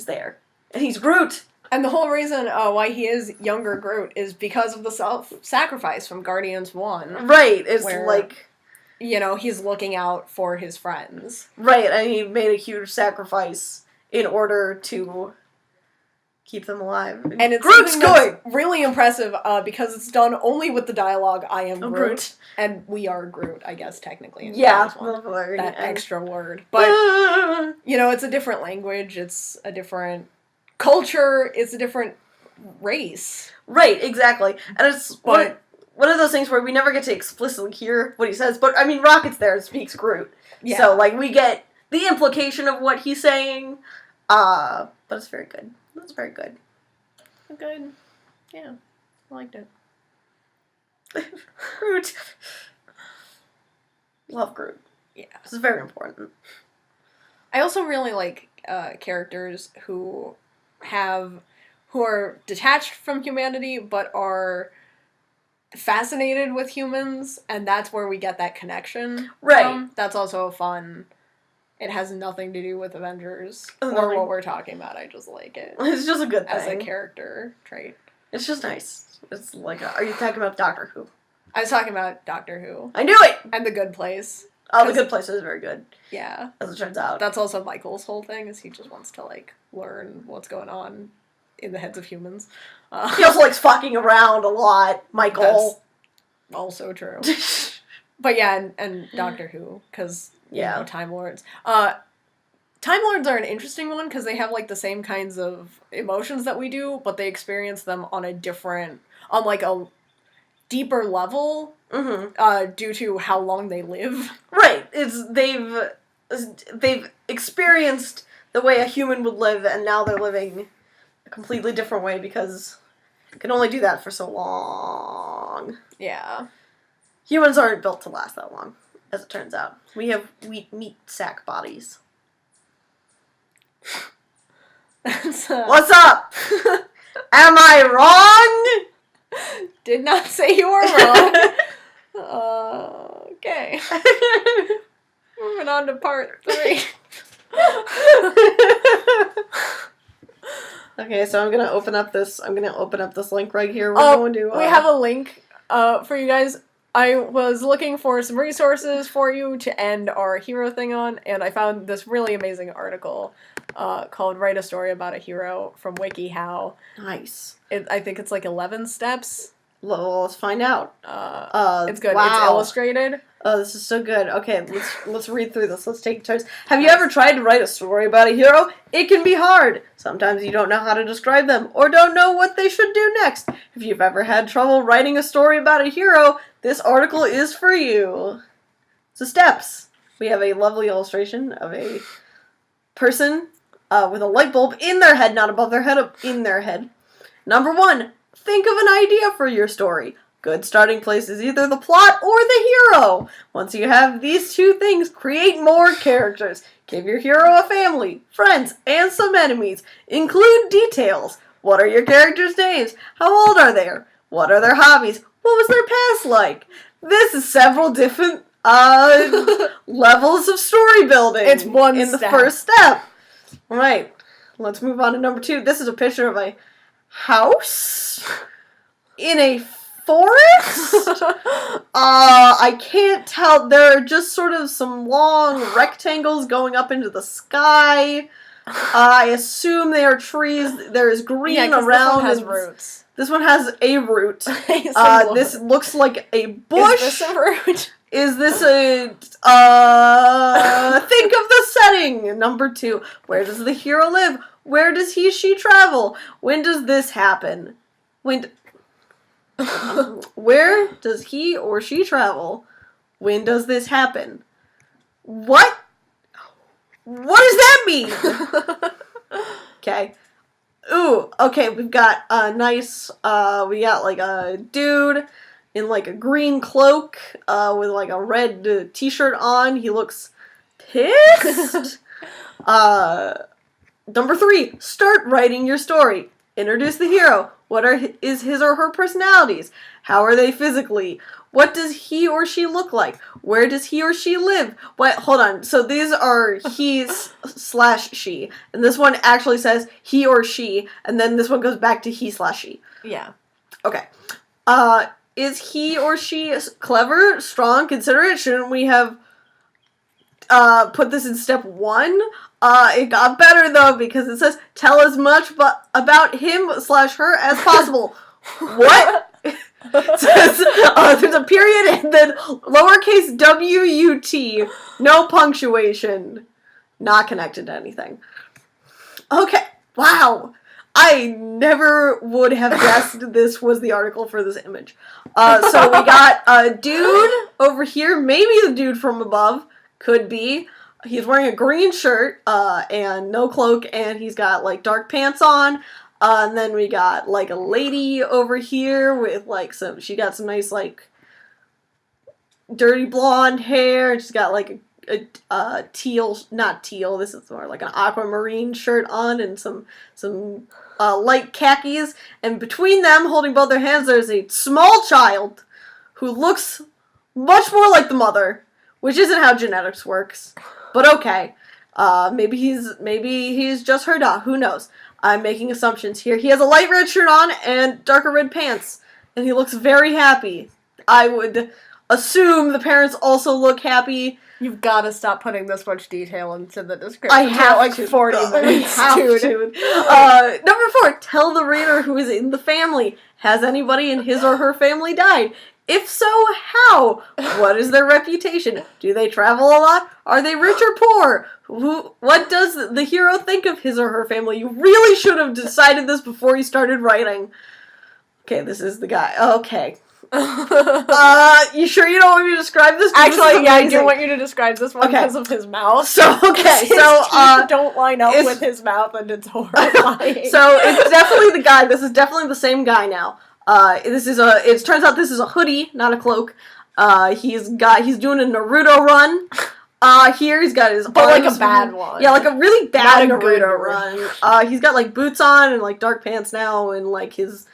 there. And he's Groot. And the whole reason why he is younger Groot is because of the self-sacrifice from Guardians 1. Right, it's like... You know, he's looking out for his friends. Right, and he made a huge sacrifice in order to keep them alive. And it's Groot's going really impressive because it's done only with the dialogue, I am Groot. And we are Groot, I guess, technically. That extra word. But, you know, it's a different language, it's a different culture, it's a different race. Right, exactly. And it's... One of those things where we never get to explicitly hear what he says, but, I mean, Rocket's there and speaks Groot. Yeah. So, like, we get the implication of what he's saying, but it's very good. It's very good. Good. Yeah. I liked it. Groot. Love Groot. Yeah. This is very important. I also really like characters who are detached from humanity, but are fascinated with humans, and that's where we get that connection from. That's also fun. It has nothing to do with Avengers or what we're talking about. I just like it. It's just a good thing. As a character trait. It's just nice. It's like, are you talking about Doctor Who? I was talking about Doctor Who. I knew it! And The Good Place. Oh, The Good Place is very good. Yeah. As it turns out. That's also Michael's whole thing, is he just wants to, like, learn what's going on in the heads of humans. He also likes fucking around a lot, Michael. That's also true. But yeah, and Doctor Who, because, Time Lords. Time Lords are an interesting one because they have, like, the same kinds of emotions that we do, but they experience them on a deeper level, due to how long they live. Right. They've experienced the way a human would live, and now they're living a completely different way because you can only do that for so long. Yeah. Humans aren't built to last that long, as it turns out. We have meat sack bodies. What's up? Am I wrong? Did not say you were wrong. Okay. Moving on to part 3. Okay, so I'm gonna open up this link right here. We're going to. We have a link for you guys. I was looking for some resources for you to end our hero thing on, and I found this really amazing article called "Write a Story About a Hero" from WikiHow. Nice. I think it's like 11 steps. Well, let's find out. It's good. Wow. It's illustrated. Oh, this is so good. Okay, let's read through this. Let's take turns. Have you ever tried to write a story about a hero? It can be hard. Sometimes you don't know how to describe them or don't know what they should do next. If you've ever had trouble writing a story about a hero, this article is for you. So steps. We have a lovely illustration of a person with a light bulb in their head, not above their head, in their head. Number 1, think of an idea for your story. Good starting place is either the plot or the hero. Once you have these 2 things, create more characters. Give your hero a family, friends, and some enemies. Include details. What are your characters' names? How old are they? What are their hobbies? What was their past like? This is several different levels of story building. It's one in step. The first step. All right, let's move on to number 2. This is a picture of a house in a forest? I can't tell. There are just sort of some long rectangles going up into the sky. I assume they are trees. There is green around. This one has roots. This one has a root. This looks like a bush. Is this a root? Is this a, think of the setting. Number 2, where does the hero live? Where does she travel? When does this happen? Where does he or she travel? When does this happen? What? What does that mean? Okay. Ooh, okay, we've got a nice, we got like a dude in like a green cloak, with like a red t-shirt on. He looks pissed. Number 3, start writing your story. Introduce the hero. What is his or her personalities? How are they physically? What does he or she look like? Where does he or she live? What? Hold on. So these are he/she, and this one actually says he or she, and then this one goes back to he/she. Yeah. Okay. Is he or she clever, strong, considerate? Shouldn't we have put this in step 1? It got better though because it says tell as much about him/her as possible. What? It says there's a period and then lowercase WUT, no punctuation, not connected to anything. Okay, wow. I never would have guessed this was the article for this image. So we got a dude over here, maybe the dude from above, could be. He's wearing a green shirt, and no cloak, and he's got, like, dark pants on. And then we got, like, a lady over here with, like, she got some nice, like, dirty blonde hair. She's got, like, a teal, not teal, this is more like an aquamarine shirt on, and some light khakis. And between them, holding both their hands, there's a small child who looks much more like the mother, which isn't how genetics works. But okay, maybe he's just her dog. Who knows? I'm making assumptions here. He has a light red shirt on and darker red pants, and he looks very happy. I would assume the parents also look happy. You've got to stop putting this much detail into the description. I have like to. 40 minutes, I have dude. to. Number 4, tell the reader who is in the family. Has anybody in his or her family died? If so, how? What is their reputation? Do they travel a lot? Are they rich or poor? What does the hero think of his or her family? You really should have decided this before you started writing. Okay, this is the guy. Okay. You sure you don't want me to describe this? Actually, yeah, I do want you to describe this one because of his mouth. So, okay, his teeth don't line up with his mouth, and it's horrifying. So, it's definitely the guy. This is definitely the same guy now. It turns out this is a hoodie, not a cloak. He's doing a Naruto run. Here he's got his but like a bad one. Yeah, like a really bad Not a good Naruto run. He's got like boots on and like dark pants now, and like his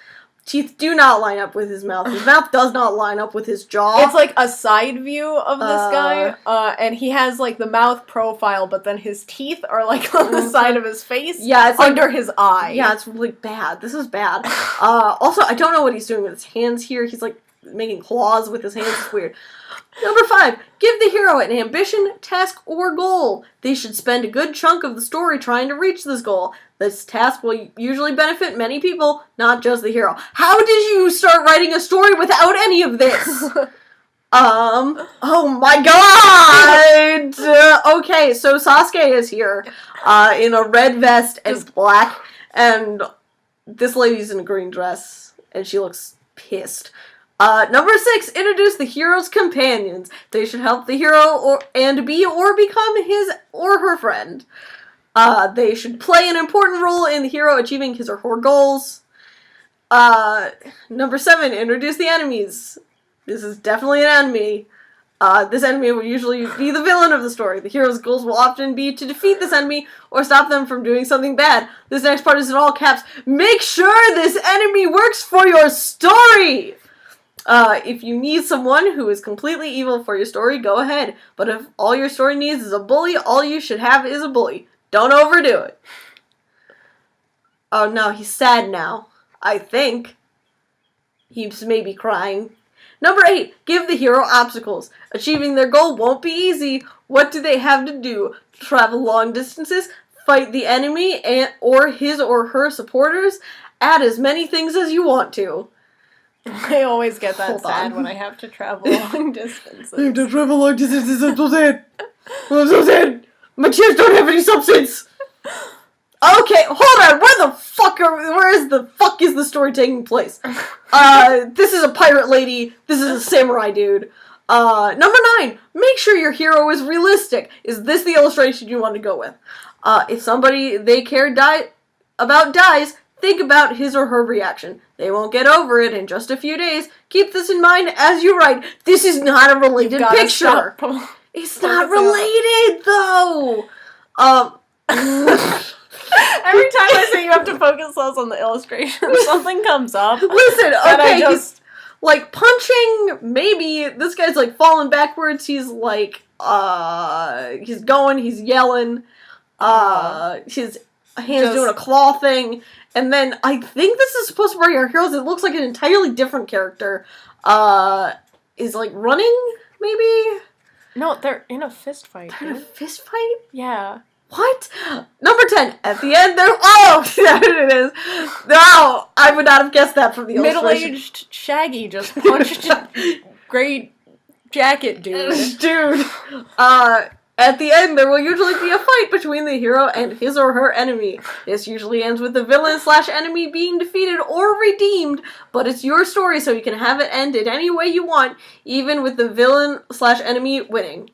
teeth do not line up with his mouth. His mouth does not line up with his jaw. It's like a side view of this guy, and he has like the mouth profile, but then his teeth are like on the side of his face. Yeah, it's under his eye. Yeah, it's really bad. This is bad. Also, I don't know what he's doing with his hands here. He's like making claws with his hands. It's weird. Number 5, give the hero an ambition, task, or goal. They should spend a good chunk of the story trying to reach this goal. This task will usually benefit many people, not just the hero. How did you start writing a story without any of this? Oh my god! Okay, so Sasuke is here, in a red vest and black, and this lady's in a green dress, and she looks pissed. Number 6, introduce the hero's companions. They should help the hero be or become his or her friend. They should play an important role in the hero achieving his or her goals. Number 7, introduce the enemies. This is definitely an enemy. This enemy will usually be the villain of the story. The hero's goals will often be to defeat this enemy or stop them from doing something bad. This next part is in all caps. Make sure this enemy works for your story! If you need someone who is completely evil for your story, go ahead. But if all your story needs is a bully, all you should have is a bully. Don't overdo it. Oh no, he's sad now. I think. He's maybe crying. Number 8, give the hero obstacles. Achieving their goal won't be easy. What do they have to do? Travel long distances? Fight the enemy or his or her supporters? Add as many things as you want to. I always get that sad when I have to travel long distances. I have to travel long distances. I'm so sad. I'm so sad. My tears don't have any substance. Okay, hold on. Where is the story taking place? This is a pirate lady. This is a samurai dude. Number 9, make sure your hero is realistic. Is this the illustration you want to go with? If somebody they care about dies, think about his or her reaction. They won't get over it in just a few days. Keep this in mind as you write. This is not a related picture. It's not related, though. Every time I say you have to focus less on the illustration, something comes up. Listen, okay, he's like punching. Maybe this guy's like falling backwards. He's like, he's going. He's yelling. His hands doing a claw thing. And then I think this is supposed to be our heroes. It looks like an entirely different character. Is like running, maybe? No, they're in a fist fight. They're in a fist fight? Yeah. What? Number 10. At the end, there it is. No, I would not have guessed that from the illustration. Middle-aged Shaggy just punched great jacket dude. At the end, there will usually be a fight between the hero and his or her enemy. This usually ends with the villain/enemy being defeated or redeemed, but it's your story, so you can have it end in any way you want, even with the villain/enemy winning.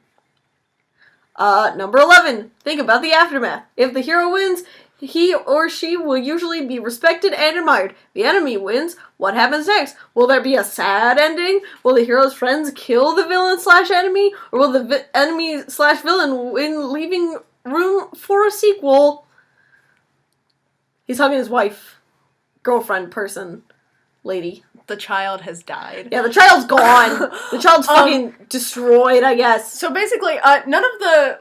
Number 11. Think about the aftermath. If the hero wins, he or she will usually be respected and admired. The enemy wins. What happens next? Will there be a sad ending? Will the hero's friends kill the villain/enemy? Or will the enemy/villain win, leaving room for a sequel? He's hugging his wife. Girlfriend, person, lady. The child has died. Yeah, the child's gone. The child's fucking destroyed, I guess. So basically, none of the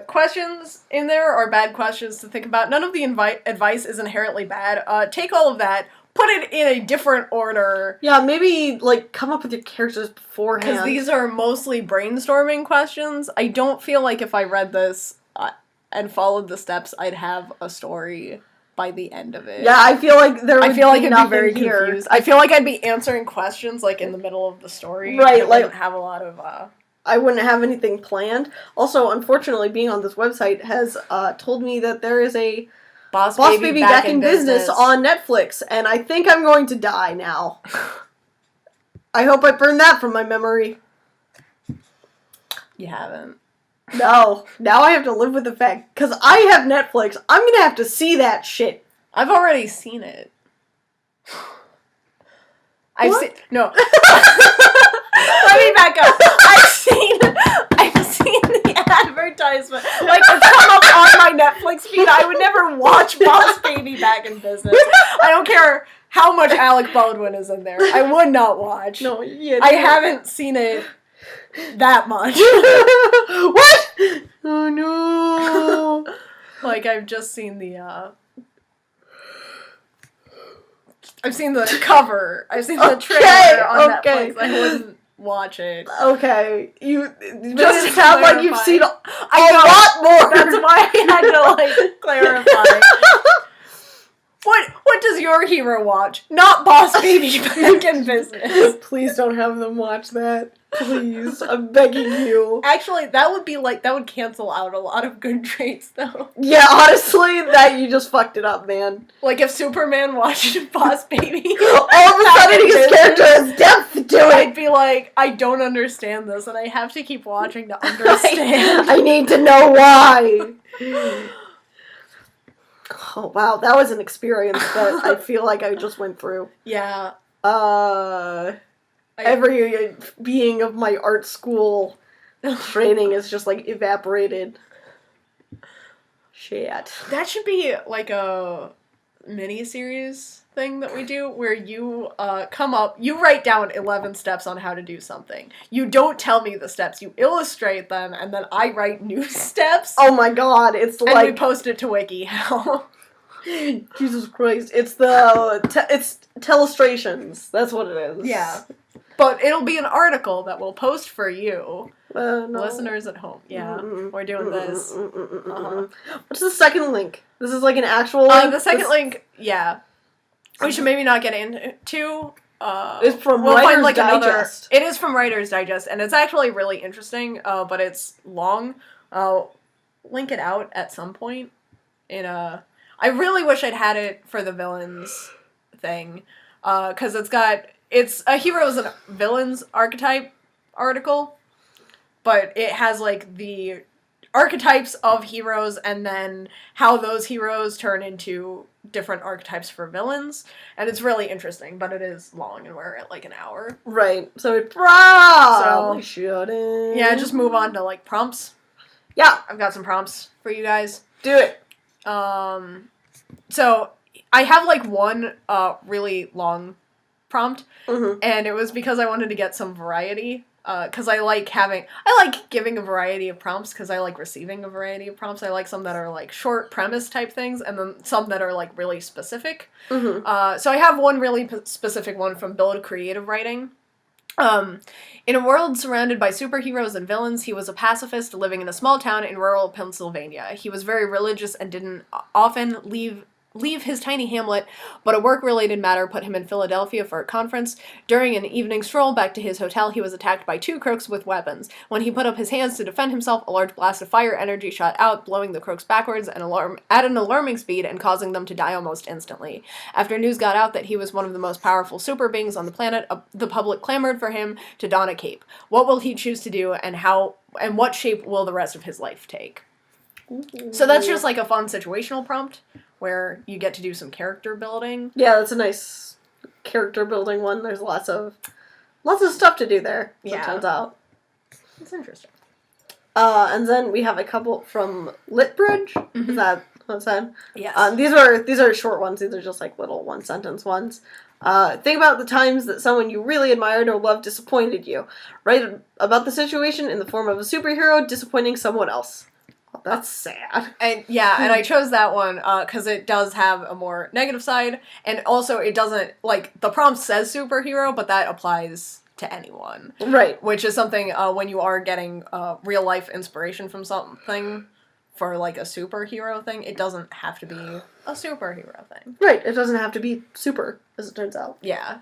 questions in there are bad questions to think about. None of the advice is inherently bad. Take all of that, put it in a different order. Yeah, maybe, like, come up with your characters beforehand. Because these are mostly brainstorming questions. I don't feel like if I read this and followed the steps, I'd have a story by the end of it. Yeah, I feel like there would it'd nothing be very here. confused. I feel like I'd be answering questions, like, in the middle of the story. Right, I like... wouldn't have a lot of, I wouldn't have anything planned. Also, unfortunately, being on this website has told me that there is a Boss Baby Back in Business on Netflix, and I think I'm going to die now. I hope I burned that from my memory. You haven't. No. Now I have to live with the fact, because I have Netflix, I'm going to have to see that shit. I've already seen it. No. Let me back up. I've seen the advertisement. Like, it's come up on my Netflix feed. I would never watch Boss Baby Back in Business. I don't care how much Alec Baldwin is in there. I would not watch. No, yeah. I haven't seen it that much. What? Oh, no. Like, I've just seen I've seen the cover. I've seen the trailer on Netflix. I wouldn't watch it. Okay. You just sound like you've seen a lot more. That's why I had to, like, clarify. What does your hero watch? Not Boss Baby Back in Business. Please don't have them watch that. Please. I'm begging you. Actually, that would cancel out a lot of good traits, though. Yeah, honestly, that you just fucked it up, man. Like, if Superman watched Boss Baby, all of a sudden his character has depth to it. I'd be like, I don't understand this, and I have to keep watching to understand. I need to know why. Oh, wow, that was an experience that I feel like I just went through. Yeah. Every being of my art school training is just, like, evaporated. Shit. That should be, like, a mini-series thing that we do, where you you write down 11 steps on how to do something. You don't tell me the steps, you illustrate them, and then I write new steps. Oh my god, it's like... And we post it to WikiHow. Jesus Christ, it's it's telestrations, that's what it is. Yeah. But it'll be an article that we'll post for you. No. Listeners at home. Yeah, we're doing this. What's the second link? This is like an actual link? The second link, yeah. We should maybe not get into. It's from Writer's Digest. It is from Writer's Digest, and it's actually really interesting, but it's long. I'll link it out at some point. I really wish I'd had it for the villains thing, because it's a heroes and villains archetype article, but it has, like, the archetypes of heroes and then how those heroes turn into different archetypes for villains, and it's really interesting, but it is long, and we're at, like, an hour. Right, so it probably shouldn't. Yeah, just move on to, like, prompts. Yeah. I've got some prompts for you guys. Do it. So, I have, like, one really long prompt, and it was because I wanted to get some variety, because I like giving a variety of prompts, because I like receiving a variety of prompts. I like some that are, like, short premise type things, and then some that are, like, really specific. So I have one really specific one from Build Creative Writing. In a world surrounded by superheroes and villains, he was a pacifist living in a small town in rural Pennsylvania. He was very religious and didn't often leave his tiny hamlet, but a work-related matter put him in Philadelphia for a conference. During an evening stroll back to his hotel, he was attacked by two crooks with weapons. When he put up his hands to defend himself, a large blast of fire energy shot out, blowing the crooks backwards at an alarming speed and causing them to die almost instantly. After news got out that he was one of the most powerful super beings on the planet, the public clamored for him to don a cape. What will he choose to do, and what shape will the rest of his life take? So that's just, like, a fun situational prompt, where you get to do some character building. Yeah, that's a nice character building one. There's lots of stuff to do there. It turns out. It's interesting. And then we have a couple from Litbridge. Is that what it said? Yes. These are short ones. These are just, like, little one-sentence ones. Think about the times that someone you really admired or loved disappointed you. Write about the situation in the form of a superhero disappointing someone else. that's sad. And yeah, and I chose that one because it does have a more negative side, and also it doesn't, like, the prompt says superhero, but that applies to anyone. Right. Which is something when you are getting real life inspiration from something for, like, a superhero thing, it doesn't have to be a superhero thing. Right, it doesn't have to be super, as it turns out. Yeah.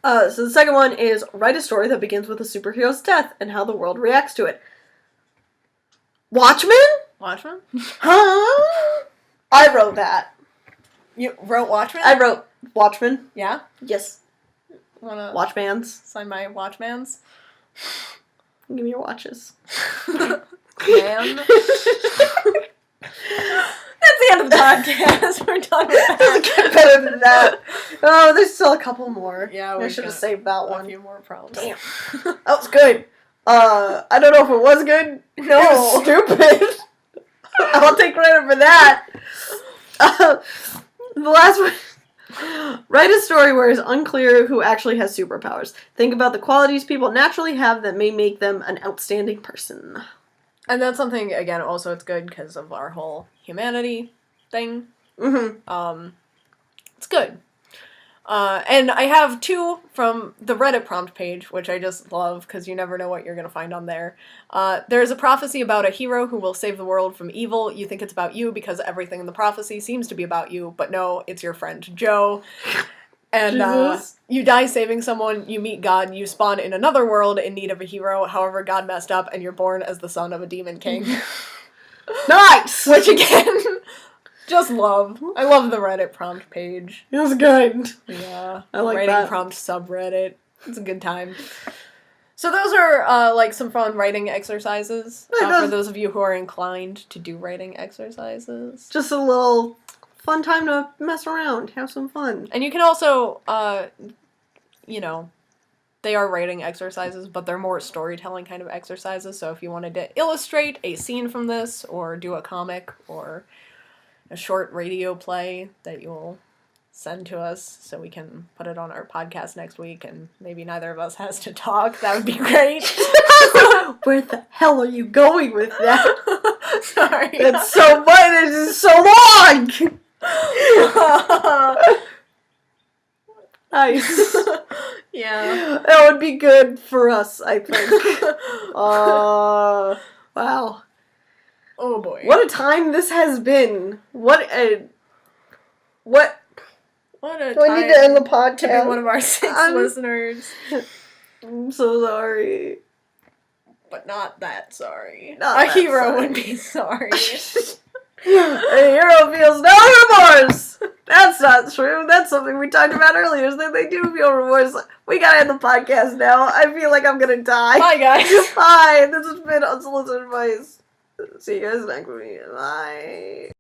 So the second one is write a story that begins with a superhero's death and how the world reacts to it. Watchmen? Watchmen? Huh? I wrote that. You wrote Watchmen? I wrote Watchmen. Yeah? Yes. Wanna Watchmans. sign my Watchmans? Give me your watches. Man. That's the end of the podcast. We're done with that. Doesn't get better than that. Oh, there's still a couple more. Yeah, I should have saved that A one. few more problems. Damn. That was good. I don't know if it was good. No. It was stupid. I'll take credit for that. The last one. Write a story where it's unclear who actually has superpowers. Think about the qualities people naturally have that may make them an outstanding person. And that's something, again, also it's good because of our whole humanity thing. Mm-hmm. It's good. And I have two from the Reddit prompt page, which I just love because you never know what you're going to find on there. There's a prophecy about a hero who will save the world from evil. You think it's about you because everything in the prophecy seems to be about you, but no, it's your friend Joe. And you die saving someone, you meet God, you spawn in another world in need of a hero. However, God messed up and you're born as the son of a demon king. Nice! Which, again, just love. I love the Reddit prompt page. It was good. Yeah. I like writing that. prompt subreddit. It's a good time. So those are, like, some fun writing exercises for those of you who are inclined to do writing exercises. Just a little fun time to mess around, have some fun. And you can also, you know, they are writing exercises, but they're more storytelling kind of exercises. So if you wanted to illustrate a scene from this, or do a comic, or a short radio play that you'll send to us so we can put it on our podcast next week, and maybe neither of us has to talk, that would be great. Where the hell are you going with that? Sorry. That's so much. This is so long. Nice. Yeah. That would be good for us, I think. Wow. Oh boy. What a time this has been. What a Do I need to end the podcast? To be one of our 6 listeners. I'm so sorry. But not that sorry. Not a that hero sorry. would be sorry. A hero feels no remorse! That's not true. That's something we talked about earlier, is that they do feel remorse. We gotta end the podcast now. I feel like I'm gonna die. Bye, guys. Bye. This has been Unsolicited Advice. See you guys next week. Bye.